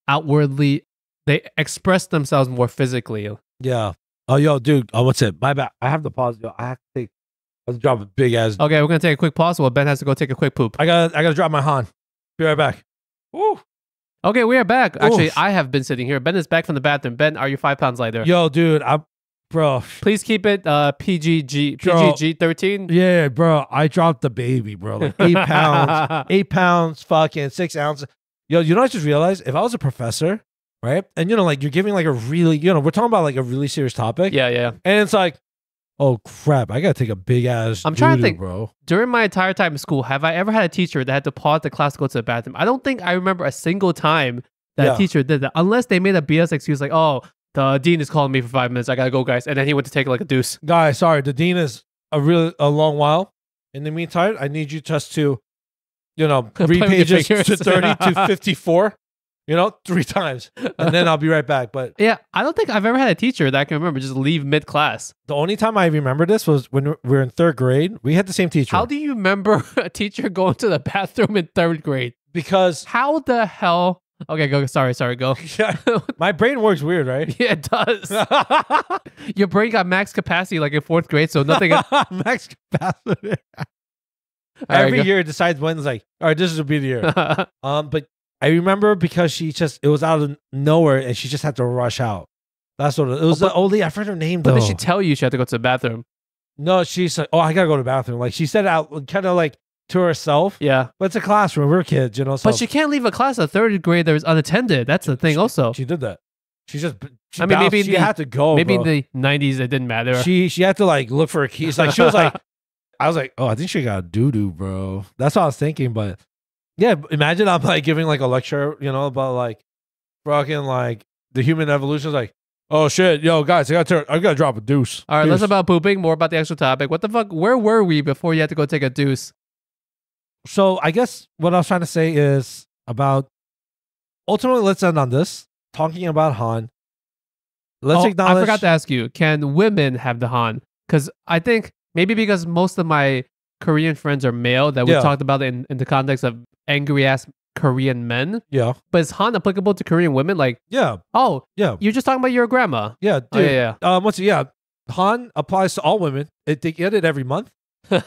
outwardly, they express themselves more physically. Yeah. Oh, yo, dude. Oh, what's it? My bad. I have to pause. Yo, I have to drop a big ass. Okay, we're gonna take a quick pause while Ben has to go take a quick poop. I gotta drop my Han. Be right back. Woo. Okay, we are back. Actually, Oof. I have been sitting here. Ben is back from the bathroom. Ben, are you 5 pounds lighter? Yo, dude. Bro. Please keep it PGG 13. Yeah, bro. I dropped the baby, bro. Like 8 pounds. 8 pounds, fucking 6 ounces. Yo, I just realized if I was a professor, right? And like you're giving like a really, we're talking about like a really serious topic. Yeah. And it's like, Oh crap! I gotta take a big ass. I'm trying to think, bro. During my entire time in school, have I ever had a teacher that had to pause the class to go to the bathroom? I don't think I remember a single time that a teacher did that, unless they made a BS excuse like, "Oh, the dean is calling me for 5 minutes. I gotta go, guys," and then he went to take like a deuce. Guys, sorry, the dean is a long while. In the meantime, I need you just to, read pages to 30 to 54. 3 times, and then I'll be right back. But yeah, I don't think I've ever had a teacher that I can remember just leave mid class. The only time I remember this was when we were in 3rd grade. We had the same teacher. How do you remember a teacher going to the bathroom in 3rd grade? Because how the hell? Okay, go. Sorry, go. Yeah, my brain works weird, right? Yeah, it does. Your brain got max capacity like in 4th grade, so nothing. Max capacity. Every year it decides when it's like, all right, this will be the year. But I remember because it was out of nowhere and she just had to rush out. That's what it was. The oldie, I forgot her name though. But did she tell you she had to go to the bathroom? No, she's like, oh, I gotta go to the bathroom. Like she said it out kind of like to herself. Yeah. But it's a classroom. We're kids, So. But she can't leave a class at 3rd grade that was unattended. That's the thing also. She did that. She maybe she had to go. Maybe bro. in the 90s it didn't matter. She had to like look for her keys. Like she was like, I was like, oh, I think she got doo-doo, bro. That's what I was thinking, but yeah, imagine I'm like giving like a lecture, about like fucking like the human evolution. Is like, oh shit, yo guys, I gotta drop a deuce. All right, less about pooping, more about the actual topic. What the fuck? Where were we before you had to go take a deuce? So I guess what I was trying to say is about ultimately. Let's end on this talking about Han. Let's acknowledge. I forgot to ask you: can women have the Han? Because I think maybe because most of my Korean friends are male, that we talked about it in the context of angry ass Korean men. Yeah. But is Han applicable to Korean women? Like, yeah. Oh, yeah. You're just talking about your grandma. Yeah, dude. Oh, yeah. Han applies to all women. They get it every month. They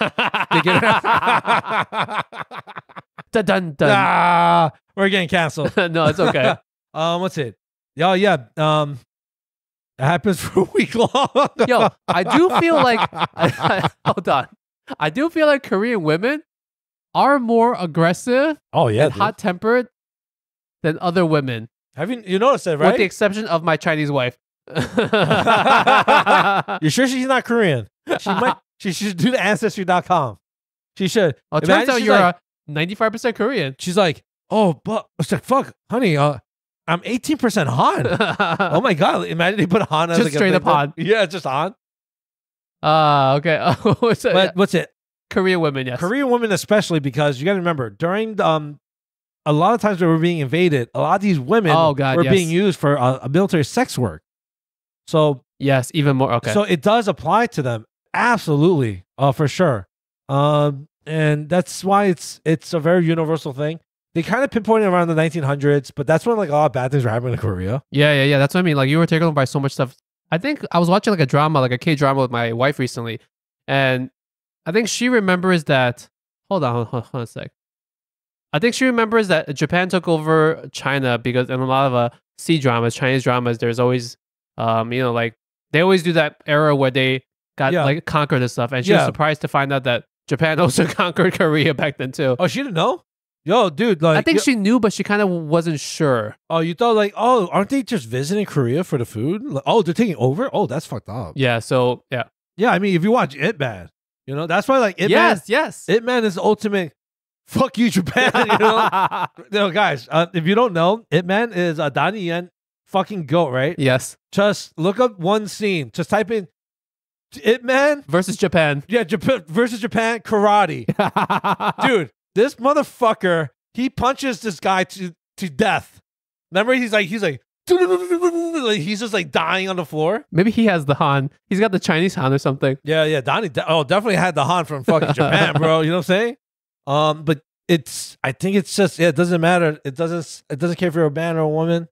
get it. Dun, dun. We're getting canceled. No, it's okay. What's it? Yeah. It happens for a week long. Yo, I do feel like hold on. I do feel like Korean women are more aggressive and hot-tempered than other women. You noticed it, right? With the exception of my Chinese wife. You sure she's not Korean? She should do the Ancestry.com. She should. Oh, it turns out you're 95% Korean. She's like, oh, but it's like, fuck, honey, I'm 18% Han. Oh my God. Imagine they put Han as just like straight up Han. Yeah, just Han. Okay. What's it? Korean women, yes. Korean women especially, because you got to remember, during a lot of times when we're being invaded, a lot of these women were being used for a military sex work. So yes, even more. Okay. So it does apply to them. Absolutely. For sure. And that's why it's a very universal thing. They kind of pinpointed around the 1900s, but that's when like a lot of bad things were happening in Korea. Yeah. That's what I mean. Like you were taken over by so much stuff. I think I was watching like a drama, like a K-drama with my wife recently. And I think she remembers that. Hold on a sec. I think she remembers that Japan took over China because in a lot of C-dramas, Chinese dramas, there's always, like they always do that era where they got like conquered and stuff. And she was surprised to find out that Japan also conquered Korea back then too. Oh, she didn't know? Yo, dude, like I think she knew, but she kind of wasn't sure. Oh, you thought like, oh, aren't they just visiting Korea for the food? Like, oh, they're taking over? Oh, that's fucked up. Yeah, so yeah. Yeah, I mean, if you watch Ip Man, that's why like Ip Man. Yes. Ip Man is the ultimate fuck you, Japan. Guys, if you don't know, Ip Man is a Donnie Yen fucking goat, right? Yes. Just look up one scene. Just type in Ip Man versus Japan. Yeah, Japan versus Japan karate. Dude, this motherfucker, he punches this guy to death. Remember, he's like, he's just like dying on the floor. Maybe he has the Han. He's got the Chinese Han or something. Yeah. Donnie, definitely had the Han from fucking Japan, bro. You know what I'm saying? But I think it's just, it doesn't matter. It doesn't care if you're a man or a woman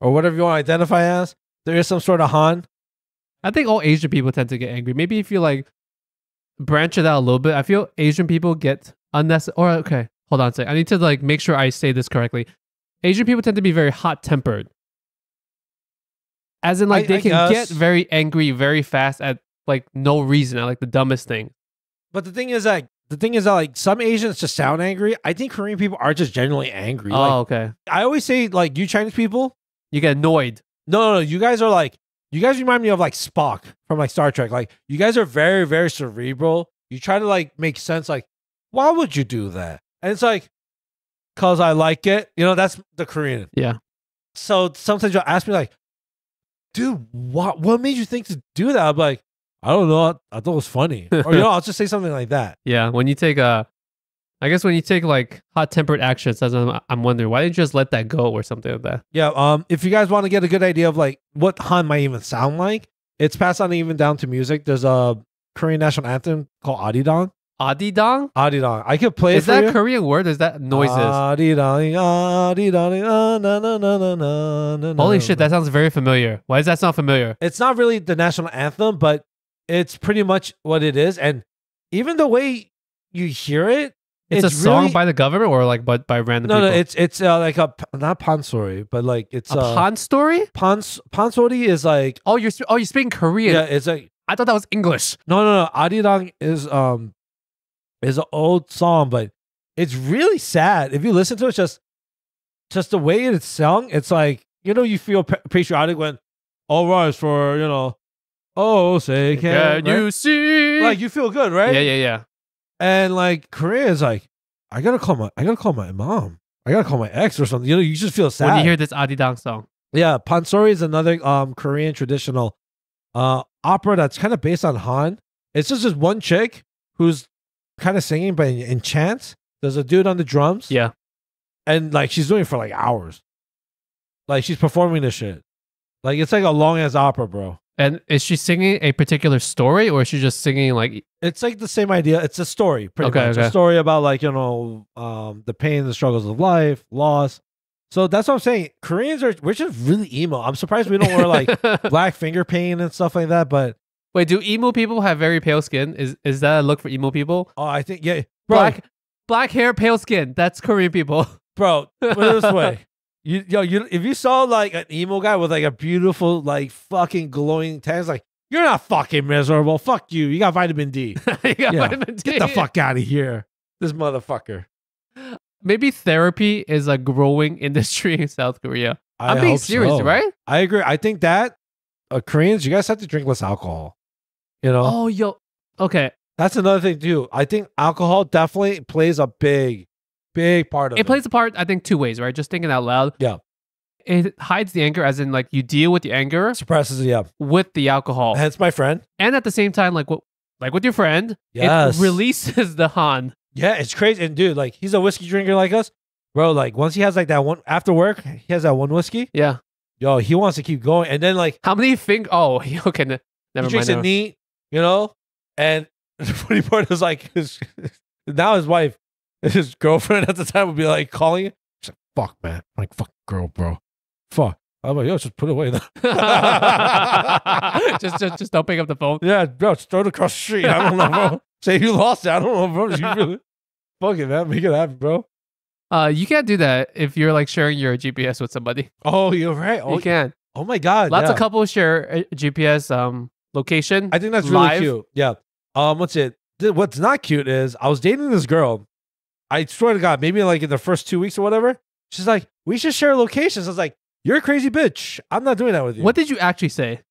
or whatever you want to identify as. There is some sort of Han. I think all Asian people tend to get angry. Maybe if you like branch it out a little bit, I feel Asian people get unnecessary. Or okay, hold on a second. I need to like make sure I say this correctly. Asian people tend to be very hot-tempered. As in, like, they can get very angry very fast at like no reason, at like the dumbest thing. But the thing is that like some Asians just sound angry. I think Korean people are just generally angry. Oh, like, okay. I always say like, you Chinese people, you get annoyed. No, you guys are like, you guys remind me of like Spock from like Star Trek. Like you guys are very, very cerebral. You try to like make sense. Like, why would you do that? And it's like, cause I like it. You know, that's the Korean. Yeah. So sometimes you'll ask me like, dude, what made you think to do that? I'm like, I don't know. I thought it was funny. Or, I'll just say something like that. Yeah. When you take I guess when you take like hot-tempered actions, I'm wondering, why didn't you just let that go or something like that? Yeah. If you guys want to get a good idea of like what Han might even sound like, it's passed on even down to music. There's a Korean national anthem called Adidong. Adidong? Adidong. I could play it Is for that you. a Korean word? Is that noises? Adidong, Adidong, na na na na na na. Holy shit, that sounds very familiar. Why does that sound familiar? It's not really the national anthem, but it's pretty much what it is. And even the way you hear it, It's a song really, by the government or like by random people? No, it's like a not pansori, but like it's a pan story. Pansori is like You're speaking Korean. yeah, it's like I thought that was English. no. Arirang is an old song, but it's really sad. If you listen to it, just the way it's sung, it's like you feel patriotic when all rise for oh say can you see? like you feel good, right? Yeah. And like Korea is like, I gotta call my mom. I gotta call my ex or something. You just feel sad when you hear this Adidang song. Yeah, Pansori is another Korean traditional opera that's kind of based on Han. It's just this one chick who's kind of singing, but in chants. There's a dude on the drums. Yeah, and like she's doing it for like hours. Like she's performing this shit. Like it's like a long ass opera, bro. And is she singing a particular story, or is she just singing like? It's like the same idea. It's a story, pretty much. Okay. A story about like the pain, the struggles of life, loss. So that's what I'm saying. We're just really emo. I'm surprised we don't wear like black finger paint and stuff like that. But wait, do emo people have very pale skin? Is that a look for emo people? Oh, I think yeah, bro. Black hair, pale skin. That's Korean people, bro. Put it this way. If you saw like an emo guy with like a beautiful, like fucking glowing tan, it's like, you're not fucking miserable. Fuck you. You got vitamin D. Vitamin D. Get the fuck out of here. This motherfucker. Maybe therapy is a growing industry in South Korea. I'm being serious, right? I agree. I think that Koreans, you guys have to drink less alcohol. Oh, yo. Okay. That's another thing too. I think alcohol definitely plays a big part of it. It plays a part, I think, two ways, right? Just thinking out loud. Yeah. It hides the anger, as in like you deal with the anger. Suppresses it, yeah. With the alcohol. Hence my friend. And at the same time, like with your friend, yes. It releases the Han. Yeah, it's crazy. And dude, like he's a whiskey drinker like us. Bro, like once he has like that one after work, he has that one whiskey. Yeah. Yo, he wants to keep going. And then like how many oh, okay, never mind. He drinks it neat, and the funny part is like now his wife, his girlfriend at the time would be like calling it. She's like, fuck, man. I'm like, fuck, girl, bro. Fuck. I'm like, yo, just put it away. just don't pick up the phone. Yeah, bro, just throw it across the street. I don't know, bro. Say you lost it. I don't know, bro. You really, fuck it, man. Make it happen, bro. You can't do that if you're like sharing your GPS with somebody. Oh, you're right. You can. Oh my God. Lots of couples share a GPS location. I think that's really cute. Yeah. What's not cute is I was dating this girl. I swear to God, maybe like in the first 2 weeks or whatever, she's like, we should share locations. I was like, you're a crazy bitch. I'm not doing that with you. What did you actually say?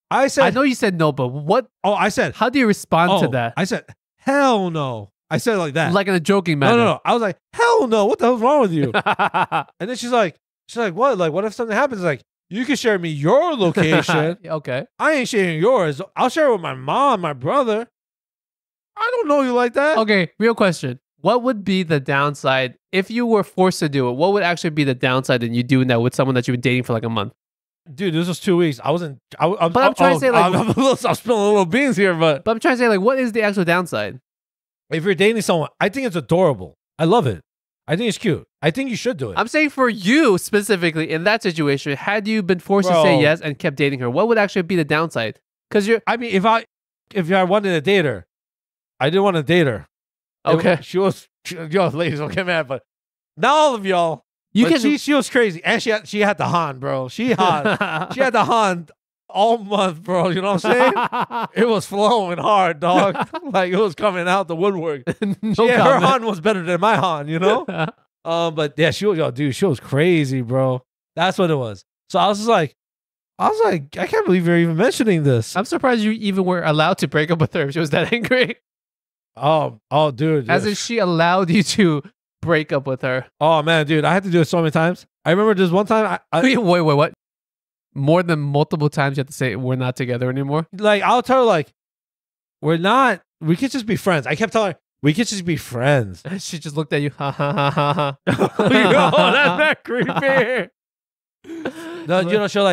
I said, I know you said no, but what? Oh, I said, how do you respond to that? I said, hell no. I said it like that. Like in a joking manner. No. I was like, hell no. What the hell's wrong with you? And then she's like, what? Like, what if something happens? Like, you can share me your location. Okay. I ain't sharing yours. I'll share it with my mom, my brother. I don't know you like that. Okay, real question. What would be the downside if you were forced to do it? What would actually be the downside in you doing that with someone that you've been dating for like a month? Dude, this was 2 weeks. I wasn't. I'm trying to say like I'm spilling little beans here, but I'm trying to say like, what is the actual downside? If you're dating someone, I think it's adorable. I love it. I think it's cute. I think you should do it. I'm saying for you specifically in that situation, had you been forced to say yes and kept dating her, what would actually be the downside? Because I mean, if I wanted to date her, I didn't want to date her. Okay. Yo, ladies, don't get mad, but not all of y'all. She was crazy, and she had the Han, bro. She had the Han all month, bro. You know what I'm saying? It was flowing hard, dog. Like it was coming out the woodwork. Her Han was better than my Han, you know. But yeah, she was crazy, bro. That's what it was. So I was just like, I was like, I can't believe you're even mentioning this. I'm surprised you even were allowed to break up with her if she was that angry. Oh, dude. As if she allowed you to break up with her. Oh man, dude, I had to do it so many times. I remember this one time. Wait, what? More than multiple times you have to say we're not together anymore? Like, I'll tell her, like, we're not. We could just be friends. I kept telling her, we could just be friends. She just looked at you. Ha ha ha ha ha. Yo, that's not creepy. No, you know, she'll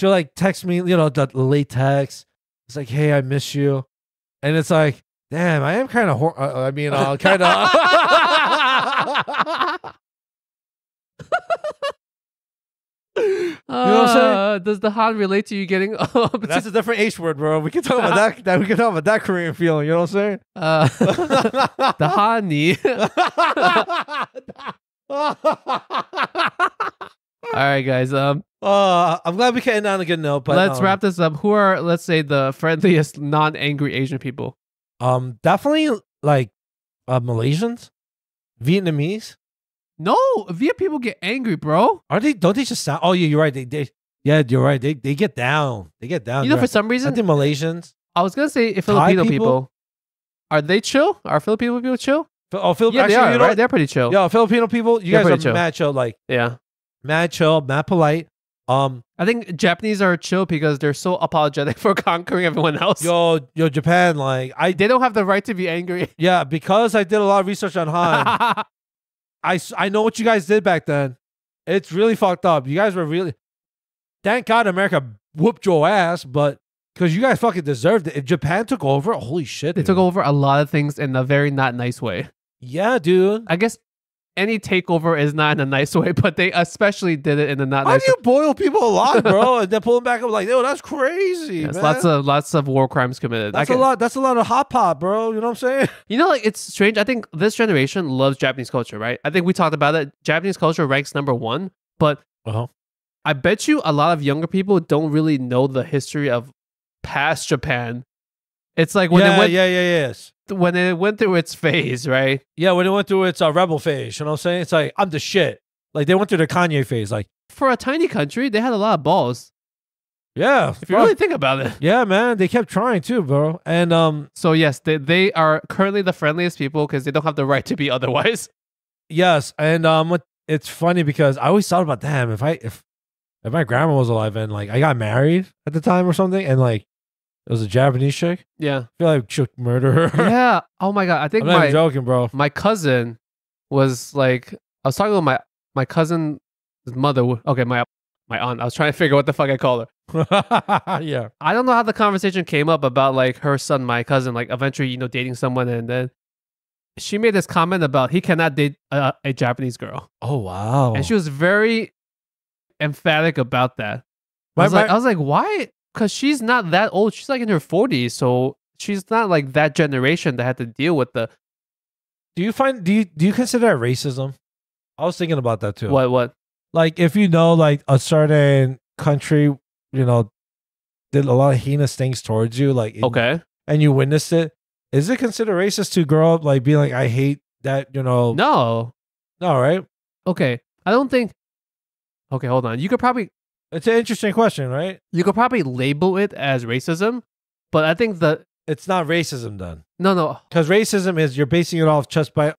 like text me, you know, the late text. It's like, hey, I miss you. And it's like, damn, I am kind of, kind of. You know what I'm saying? Does the haan relate to you getting That's a different H word, bro. We can talk about that. We can talk about that Korean feeling. You know what I'm saying? The haani. All right, guys. I'm glad we can end on a good note. But let's wrap this up. Who are, let's say, the friendliest non-angry Asian people? Definitely like Malaysians, Vietnamese. No, Viet people get angry, bro. Are they? Don't they just sound? Oh yeah, you're right. Yeah, you're right. They get down. They get down. You know, You're for right. some reason, I think Malaysians. I was gonna say Filipino people. Are they chill? Are Filipino people chill? Filipino. Yeah, they actually, are. you know, Right? They're pretty chill. Yo, Filipino people, you They're guys pretty are chill. mad chill. Like, Yeah. mad chill, mad polite. I think Japanese are chill because they're so apologetic for conquering everyone else. Yo, Japan. Like, They don't have the right to be angry. yeah, because I did a lot of research on Han. I know what you guys did back then. It's really fucked up. You guys were really. Thank God America whooped your ass, but because you guys fucking deserved it. If Japan took over, holy shit. They took over a lot of things in a very not nice way. Yeah, dude. I guess any takeover is not in a nice way, but they especially did it in a not Why nice do way. you boil people alive, bro? And then pull them back up like, yo, that's crazy. Yes, Man. lots of war crimes committed. That's a lot. That's a lot of hot pot, bro. You know what I'm saying? You know, like, it's strange. I think this generation loves Japanese culture, right? I think we talked about it. Japanese culture ranks #1, but I bet you a lot of younger people don't really know the history of past Japan. It's like when when it went through its phase, right? Yeah, when it went through its rebel phase, you know what I'm saying? It's like, I'm the shit. Like, they went through the Kanye phase. Like, For a tiny country, they had a lot of balls. yeah. If you really think about it. Yeah, man. They kept trying too, bro. And So yes, they are currently the friendliest people because they don't have the right to be otherwise. yes, and it's funny because I always thought about, damn, if my grandma was alive and like I got married at the time or something, and like it was a Japanese chick, Yeah. I feel like she'll murder her. Yeah. Oh my God. I think I'm not even joking, bro. my cousin was like, I was talking with my cousin's mother. Okay, my aunt. I was trying to figure out what the fuck I call her. Yeah. I don't know how the conversation came up about like her son, my cousin, like eventually, you know, dating someone, and then she made this comment about he cannot date a Japanese girl, Oh wow. and she was very emphatic about that. My- I was like, why? Because she's not that old. She's like in her 40s, so she's not like that generation that had to deal with the Do you consider that racism? I was thinking about that too. what? Like, if you know, like a certain country, you know, did a lot of heinous things towards you, like, Okay. and you witnessed it, is it considered racist to grow up like being like, I hate that, you know? No. No, right? Okay. I don't think. Okay, hold on. You could probably It's an interesting question, right? label it as racism, but I think It's not racism then, no. because racism is you're basing it off just by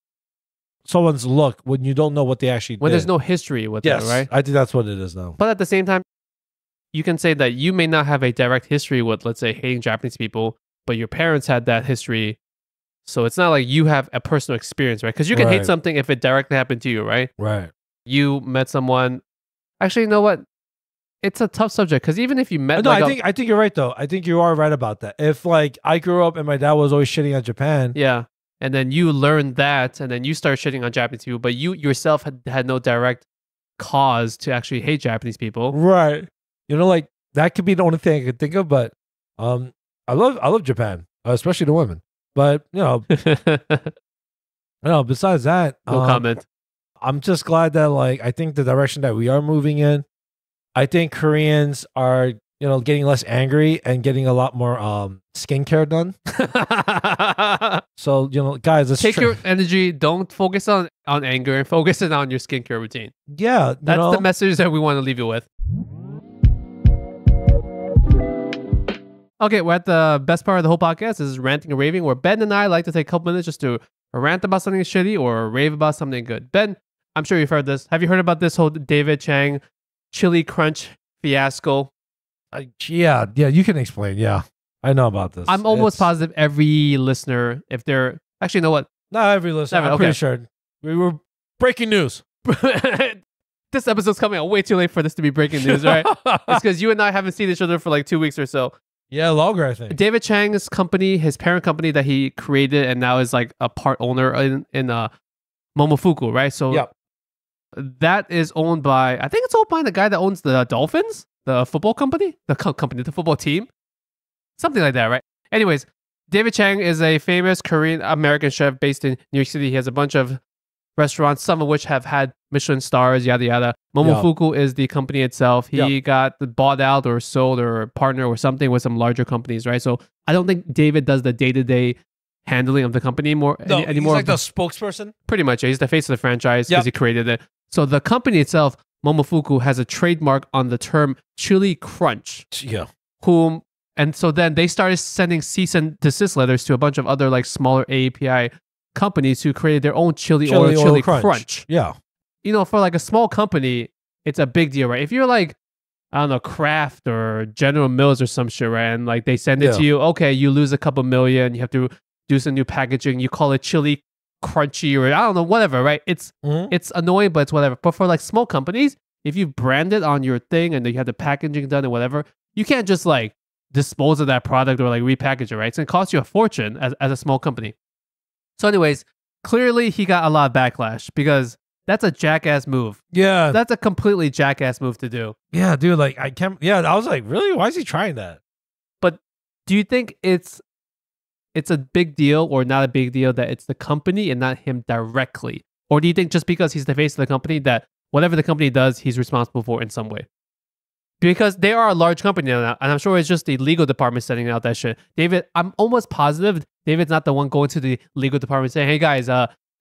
someone's look when you don't know what they actually When did. there's no history with Yes, it, right? I think that's what it is now. But at the same time, you can say that you may not have a direct history with, let's say, hating Japanese people, but your parents had that history. So it's not like you have a personal experience, right? Because you can hate Right. something if it directly happened to you, right? Right. You met someone. Actually, you know what? It's a tough subject because even if you met, No, like I think you're right though. I think you are right about that. If like I grew up and my dad was always shitting on Japan, yeah, and then you learned that, and then you start shitting on Japanese people, but you yourself had no direct cause to actually hate Japanese people. right? You know, like that could be the only thing I could think of. But I love Japan, especially the women. But besides that, No comment. I'm just glad that like I think the direction that we are moving in, I think Koreans are, you know, getting less angry and getting a lot more skincare done. So, you know, guys, let's Take your energy. Don't focus on anger and focus it on your skincare routine. yeah, That's the message that we want to leave you with. Okay, we're at the best part of the whole podcast. This is ranting and raving, where Ben and I like to take a couple minutes just to rant about something shitty or rave about something good. Ben, I'm sure you've heard this. Have you heard about this whole David Chang chili crunch fiasco? Yeah, you can explain. Yeah, I know about this. I'm almost positive every listener, if they're actually, you know what? Not every listener. I'm pretty sure. We were breaking news. This episode's coming out way too late for this to be breaking news, right? It's because you and I haven't seen each other for like 2 weeks or so. Yeah, longer, I think. David Chang's company, his parent company that he created and now is like a part owner in Momofuku, right? So that is owned by, I think it's owned by the guy that owns the Dolphins, the football company, the football team, something like that, right? Anyways, David Chang is a famous Korean American chef based in New York City. He has a bunch of restaurants, some of which have had Michelin stars, yada yada. Momofuku is the company itself. He got bought out or sold or partner or something with some larger companies, right? So I don't think David does the day-to-day handling of the company anymore. He's like the spokesperson? Pretty much. Yeah. He's the face of the franchise because he created it. So the company itself, Momofuku, has a trademark on the term chili crunch. Yeah. And so then they started sending cease and desist letters to a bunch of other like smaller API companies who created their own chili crunch. Yeah. You know, for like a small company, it's a big deal, right? If you're like, I don't know, Kraft or General Mills or some shit, right? And like they send it to you, okay, you lose a couple million, you have to do some new packaging, you call it chili crunchy or I don't know, whatever, right? It's annoying, but it's whatever. But for like small companies, if you brand it on your thing and you have the packaging done and whatever, you can't just like dispose of that product or like repackage it, right? It's gonna cost you a fortune as a small company. So anyways, clearly he got a lot of backlash because that's a jackass move. Yeah. That's a completely jackass move to do. Yeah, dude, like I was like, really? Why is he trying that? But do you think it's a big deal or not a big deal that it's the company and not him directly? Or do you think just because he's the face of the company that whatever the company does, he's responsible for in some way? Because they are a large company now, and I'm sure it's just the legal department sending out that shit. David, I'm almost positive David's not the one going to the legal department saying, hey guys,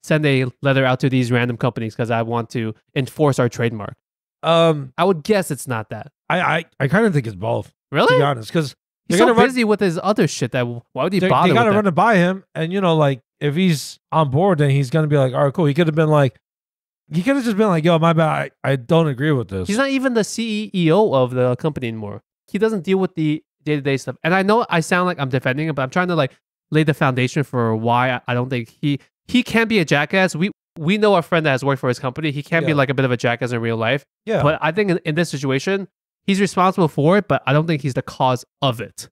send a letter out to these random companies because I want to enforce our trademark. I would guess it's not that. I kind of think it's both. Really? To be honest, because he's so busy with his other shit that why would he bother? They got to run it by him, and you know, like if he's on board, then he's gonna be like, all right, cool. He could have just been like, yo, my bad, I don't agree with this. He's not even the CEO of the company anymore. He doesn't deal with the day-to-day stuff. And I know I sound like I'm defending him, but I'm trying to like lay the foundation for why I don't think he can be a jackass. We know a friend that has worked for his company. He can be like a bit of a jackass in real life. Yeah. But I think in this situation, he's responsible for it, but I don't think he's the cause of it.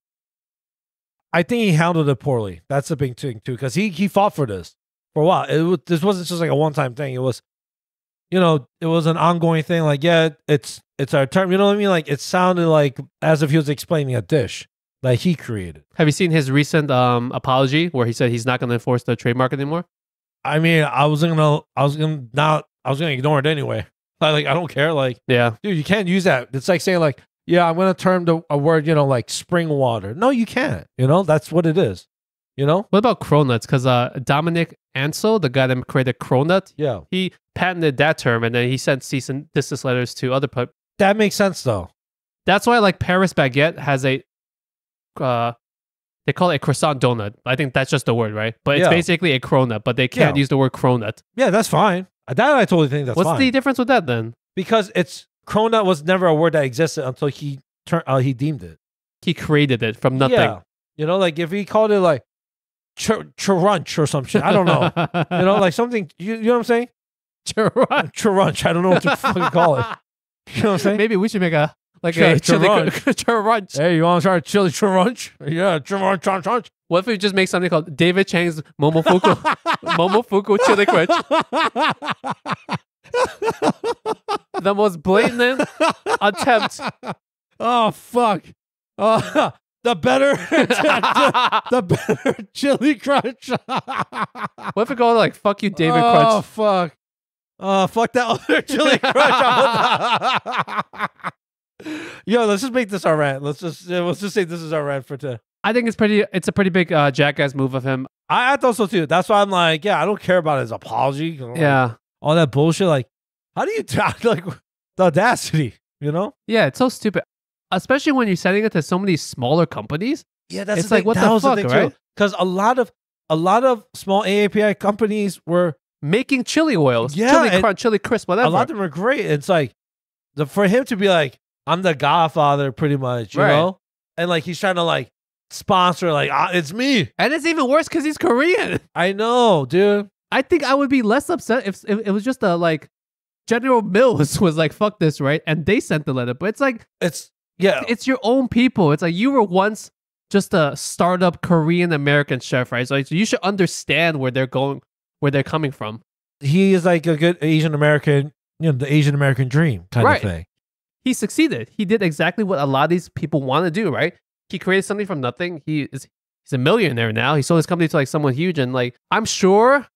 I think he handled it poorly. That's the big thing too, because he fought for this for a while. This wasn't just like a one-time thing. It was, you know, it was an ongoing thing. Like, yeah, it's our term. You know what I mean? Like, it sounded like as if he was explaining a dish that he created. Have you seen his recent apology where he said he's not going to enforce the trademark anymore? I mean, I was gonna ignore it anyway. Like, I don't care. Like, yeah, dude, you can't use that. It's like saying like, yeah, I'm gonna term a word, you know, like spring water. No, you can't. You know, that's what it is. You know. What about cronuts? Because Dominic Ansel, the guy that created cronut, he patented that term, and then he sent cease and desist letters to other. That makes sense though. That's why like Paris baguette has a, they call it a croissant donut. I think that's just the word, right? But it's basically a cronut, but they can't use the word cronut. Yeah, that's fine. That I totally think that's fine. What's the difference with that then? Because cronut was never a word that existed until he deemed it. He created it from nothing. Yeah. You know, like if he called it like Churunch or some shit. I don't know. You know, like something, you know what I'm saying? Churunch. I don't know what to fucking call it. You know what I'm saying? Maybe we should make a chili churunch. Hey, you want to try chili churunch? Yeah, churunch. What if we just make something called David Chang's Momofuku chili crunch? The most blatant attempt. Oh fuck. The better chili crunch. What if we go like fuck you, David Crunch? Oh fuck. Fuck that other chili crunch. Yo, let's just make this our rant. Let's just say this is our rant for today. I think it's a pretty big jackass move of him. I thought so too. That's why I'm like, yeah, I don't care about his apology. Yeah. All that bullshit. Like, how do you like the audacity, you know? Yeah, it's so stupid. Especially when you're sending it to so many smaller companies. Yeah, that's It's the like, thing. what That the was fuck, the thing right? too. Because a lot of small AAPI companies were Making chili oils, Yeah, chili and crunch, chili crisp, whatever. a lot of them are great. It's like for him to be like, I'm the Godfather, pretty much, you Right. know, and like he's trying to like sponsor, like it's me. And it's even worse because he's Korean. I know, dude. I think I would be less upset if it was just a like General Mills was like, fuck this, right? And they sent the letter. But it's like, It's it's your own people. It's like you were once just a startup Korean American chef, right? So you should understand where they're going, where they're coming from. He is like a good Asian American, the Asian American dream kind Right. of thing. He succeeded. He did exactly what a lot of these people want to do, right? He created something from nothing. He's a millionaire now. He sold his company to like someone huge, and like I'm sure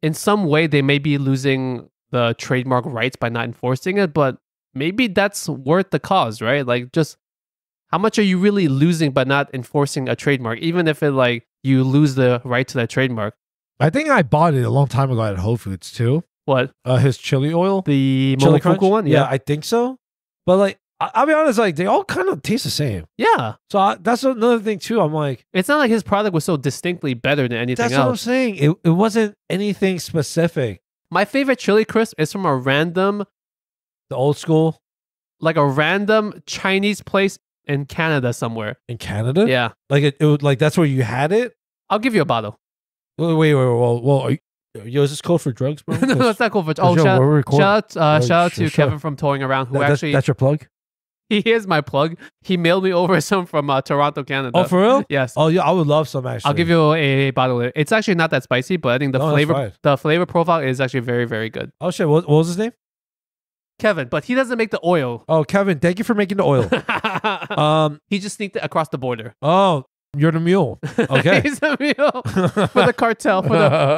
in some way they may be losing the trademark rights by not enforcing it, but maybe that's worth the cause, right? Like just how much are you really losing by not enforcing a trademark, even if it like you lose the right to that trademark? I think I bought it a long time ago at Whole Foods too. What? His chili oil, The chili Momofuku crunch one? Yeah, I think so. But like, I'll be honest, like they all kind of taste the same. Yeah. So that's another thing too. I'm like, It's not like his product was so distinctly better than anything that's what I'm else. saying. It wasn't anything specific. My favorite chili crisp is from a random, The old school like a random Chinese place in Canada somewhere. in Canada. Yeah. Like it would like that's where you had it. I'll give you a bottle. Wait. Well, is this code for drugs, bro? No, it's not cool for. 'cause, Oh, yo, shout, we're recording. shout out, shout out to sure. Kevin from Towing Around, who That's your plug. he is my plug. He mailed me over some from Toronto, Canada. Oh, for real? Yes. Oh, yeah. I would love some actually. I'll give you a bottle. It's actually not that spicy, but I think No, that's fine. the flavor profile is actually very, very good. Oh shit! What was his name? Kevin, but he doesn't make the oil. Oh, Kevin. Thank you for making the oil. He just sneaked it across the border. Oh, you're the mule. Okay. He's a meal for the cartel, for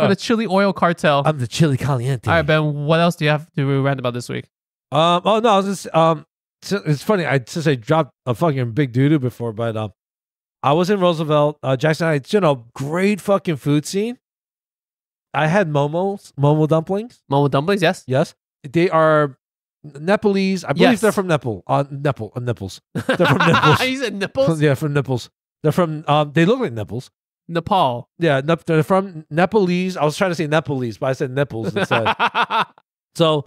the chili oil cartel. I'm the chili caliente. All right, Ben, what else do you have to rant about this week? Oh no, I was just it's funny. Since I dropped a fucking big doo-doo before, but I was in Roosevelt, Jackson Heights. Great fucking food scene. I had momo dumplings. Momo dumplings, yes. Yes, they are Nepalese. I believe Yes. they're from Nepal. Nipples. They're from Nipples. You said nipples? Yeah, from Nipples. They're from. They look like nipples. Nepal. Yeah, they're from Nepalese. I was trying to say Nepalese, but I said nipples instead. So,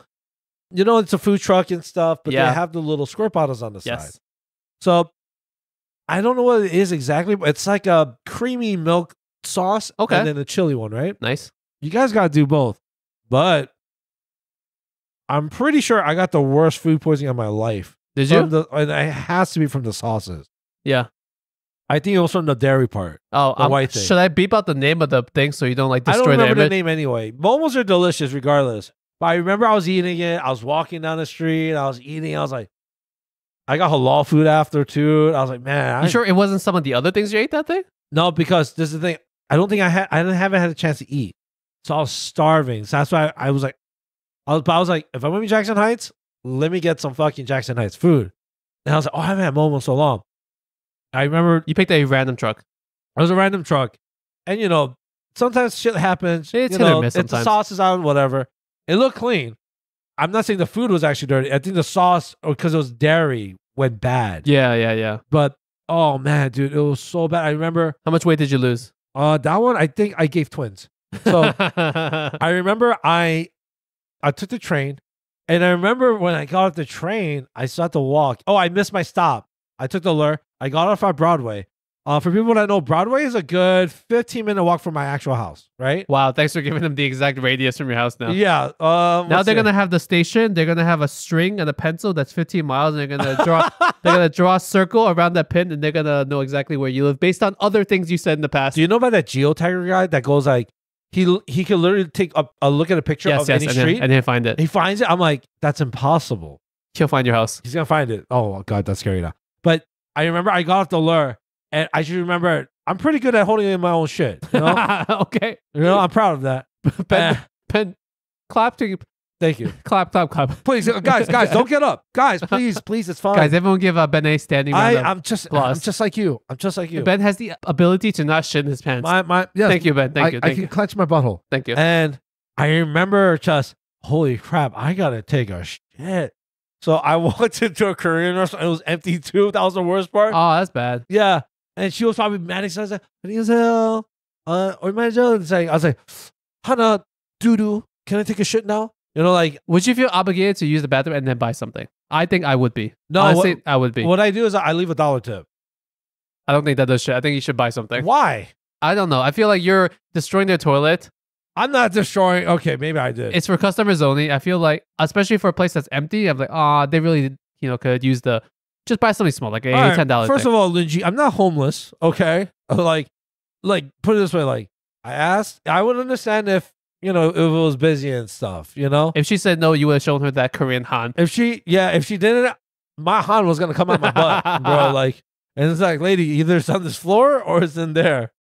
it's a food truck and stuff, but Yeah. they have the little squirt bottles on the side. Yes. So, I don't know what it is exactly, but it's like a creamy milk sauce. Okay. And then a chili one, right? Nice. You guys got to do both. But I'm pretty sure I got the worst food poisoning of my life. Did you? And it has to be from the sauces. Yeah. I think it was from the dairy part. Oh, The white thing. should I beep out the name of the thing so you don't like I don't destroy the remember the image? name anyway. Momos are delicious regardless. But I remember I was eating it. I was walking down the street. I was eating. I was like, I got halal food after too. I was like, man. You sure it wasn't some of the other things you ate that day? No, because this is the thing. I don't think I haven't had a chance to eat. So I was starving. So that's why I was like, I was like, if I'm going to Jackson Heights, let me get some fucking Jackson Heights food. And I was like, oh, I haven't had Momo in so long. I remember You picked a random truck. it was a random truck. And, sometimes shit happens. It's you hit or know, miss it's the sometimes. sauce is on, whatever. It looked clean. I'm not saying the food was actually dirty. I think the sauce, because it was dairy, went bad. Yeah. But, oh, man, dude, it was so bad. I remember How much weight did you lose? that one, I think I gave twins. So I remember I took the train, and I remember when I got off the train, I still had to walk. Oh, I missed my stop. I took the lure. I got off at Broadway. For people that know, Broadway is a good 15-minute walk from my actual house, right? Wow, thanks for giving them the exact radius from your house now. Yeah. Now they're gonna have the station. They're gonna have a string and a pencil that's 15 miles, and they're gonna draw a circle around that pin, and they're gonna know exactly where you live based on other things you said in the past. Do you know about that geotagger guy that goes like he can literally take a look at a picture of any street and he'll find it. he finds it? I'm like, that's impossible. He'll find your house. He's gonna find it. Oh god, that's scary now. But I remember I got off the lure, and I just remember I'm pretty good at holding in my own shit. You know, Okay. I'm proud of that. Ben, clap to you. Thank you. Clap. Please, guys, don't get up. Guys, please, it's fine. Guys, everyone give Ben a standing round of I'm just like you. I'm just like you. Ben has the ability to not shit in his pants. Yes, Thank you, Ben. Thank you. I can clench my butthole. Thank you. And I remember just, holy crap, I gotta take a shit. So I walked into a Korean restaurant. It was empty too. That was the worst part. Oh, that's bad. Yeah. And she was probably mad. So I was like, 안녕하세요. 얼마죠? I was like, 하나, doo-doo. Can I take a shit now? You know, like. Would you feel obligated to use the bathroom and then buy something? I think I would be. No, honestly, I would be. What I do is I leave $1 tip. I don't think that does shit. I think you should buy something. Why? I don't know. I feel like you're destroying their toilet. I'm not destroying. Okay, maybe I did. It's for customers only. I feel like, especially for a place that's empty, I'm like, they really, could use just buy something small, like a $10 First thing. of all, Lingjie, I'm not homeless. Okay, like put it this way, like I asked, I would understand if if it was busy and stuff. If she said no, you would have shown her that Korean haan. If she didn't, my haan was gonna come out my butt, bro. Like, and it's like, lady, either it's on this floor or it's in there.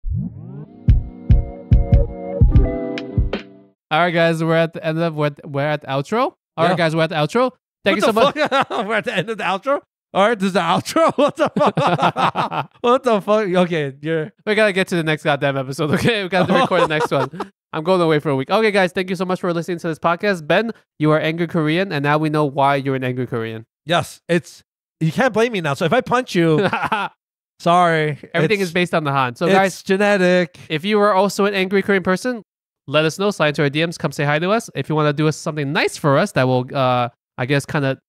All right, guys, we're at the end of we're at the outro. All right, guys, we're at the outro. Thank you so much. We're at the end of the outro. All right, this is the outro. What the fuck? What the fuck? Okay, we gotta get to the next goddamn episode. Okay, we gotta record the next one. I'm going away for a week. Okay, guys, thank you so much for listening to this podcast. Ben, you are angry Korean, and now we know why you're an angry Korean. Yes, you can't blame me now. So if I punch you, sorry. Everything is based on the haan. So it's guys, genetic. If you are also an angry Korean person, let us know. Slide into our DMs. Come say hi to us. If you want to do something nice for us that will, I guess, kind of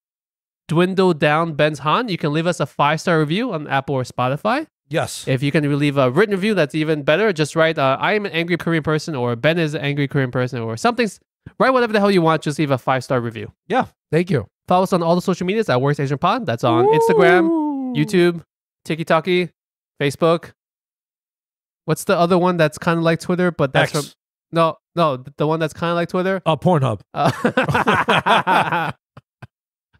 dwindle down Ben's haan, you can leave us a 5-star review on Apple or Spotify. Yes. If you can leave a written review, that's even better. Just write, I am an angry Korean person, or Ben is an angry Korean person, or something. Write whatever the hell you want. Just leave a 5-star review. Yeah. Thank you. Follow us on all the social medias at Worst Asian Pod. That's on Instagram, YouTube, TikTok, Facebook. What's the other one that's kind of like Twitter, but that's X. No, the one that's kind of like Twitter. Pornhub.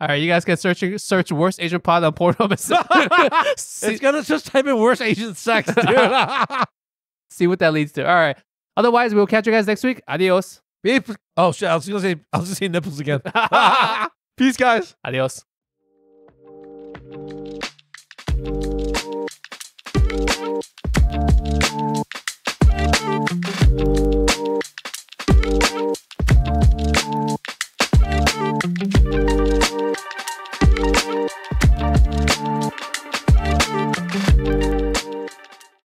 All right, you guys can search Worst Asian Pod on Pornhub. It's gonna just type in Worst Asian Sex, dude. See what that leads to. All right. Otherwise, we'll catch you guys next week. Adios. Oh shit! I was gonna say nipples again. Peace, guys. Adios.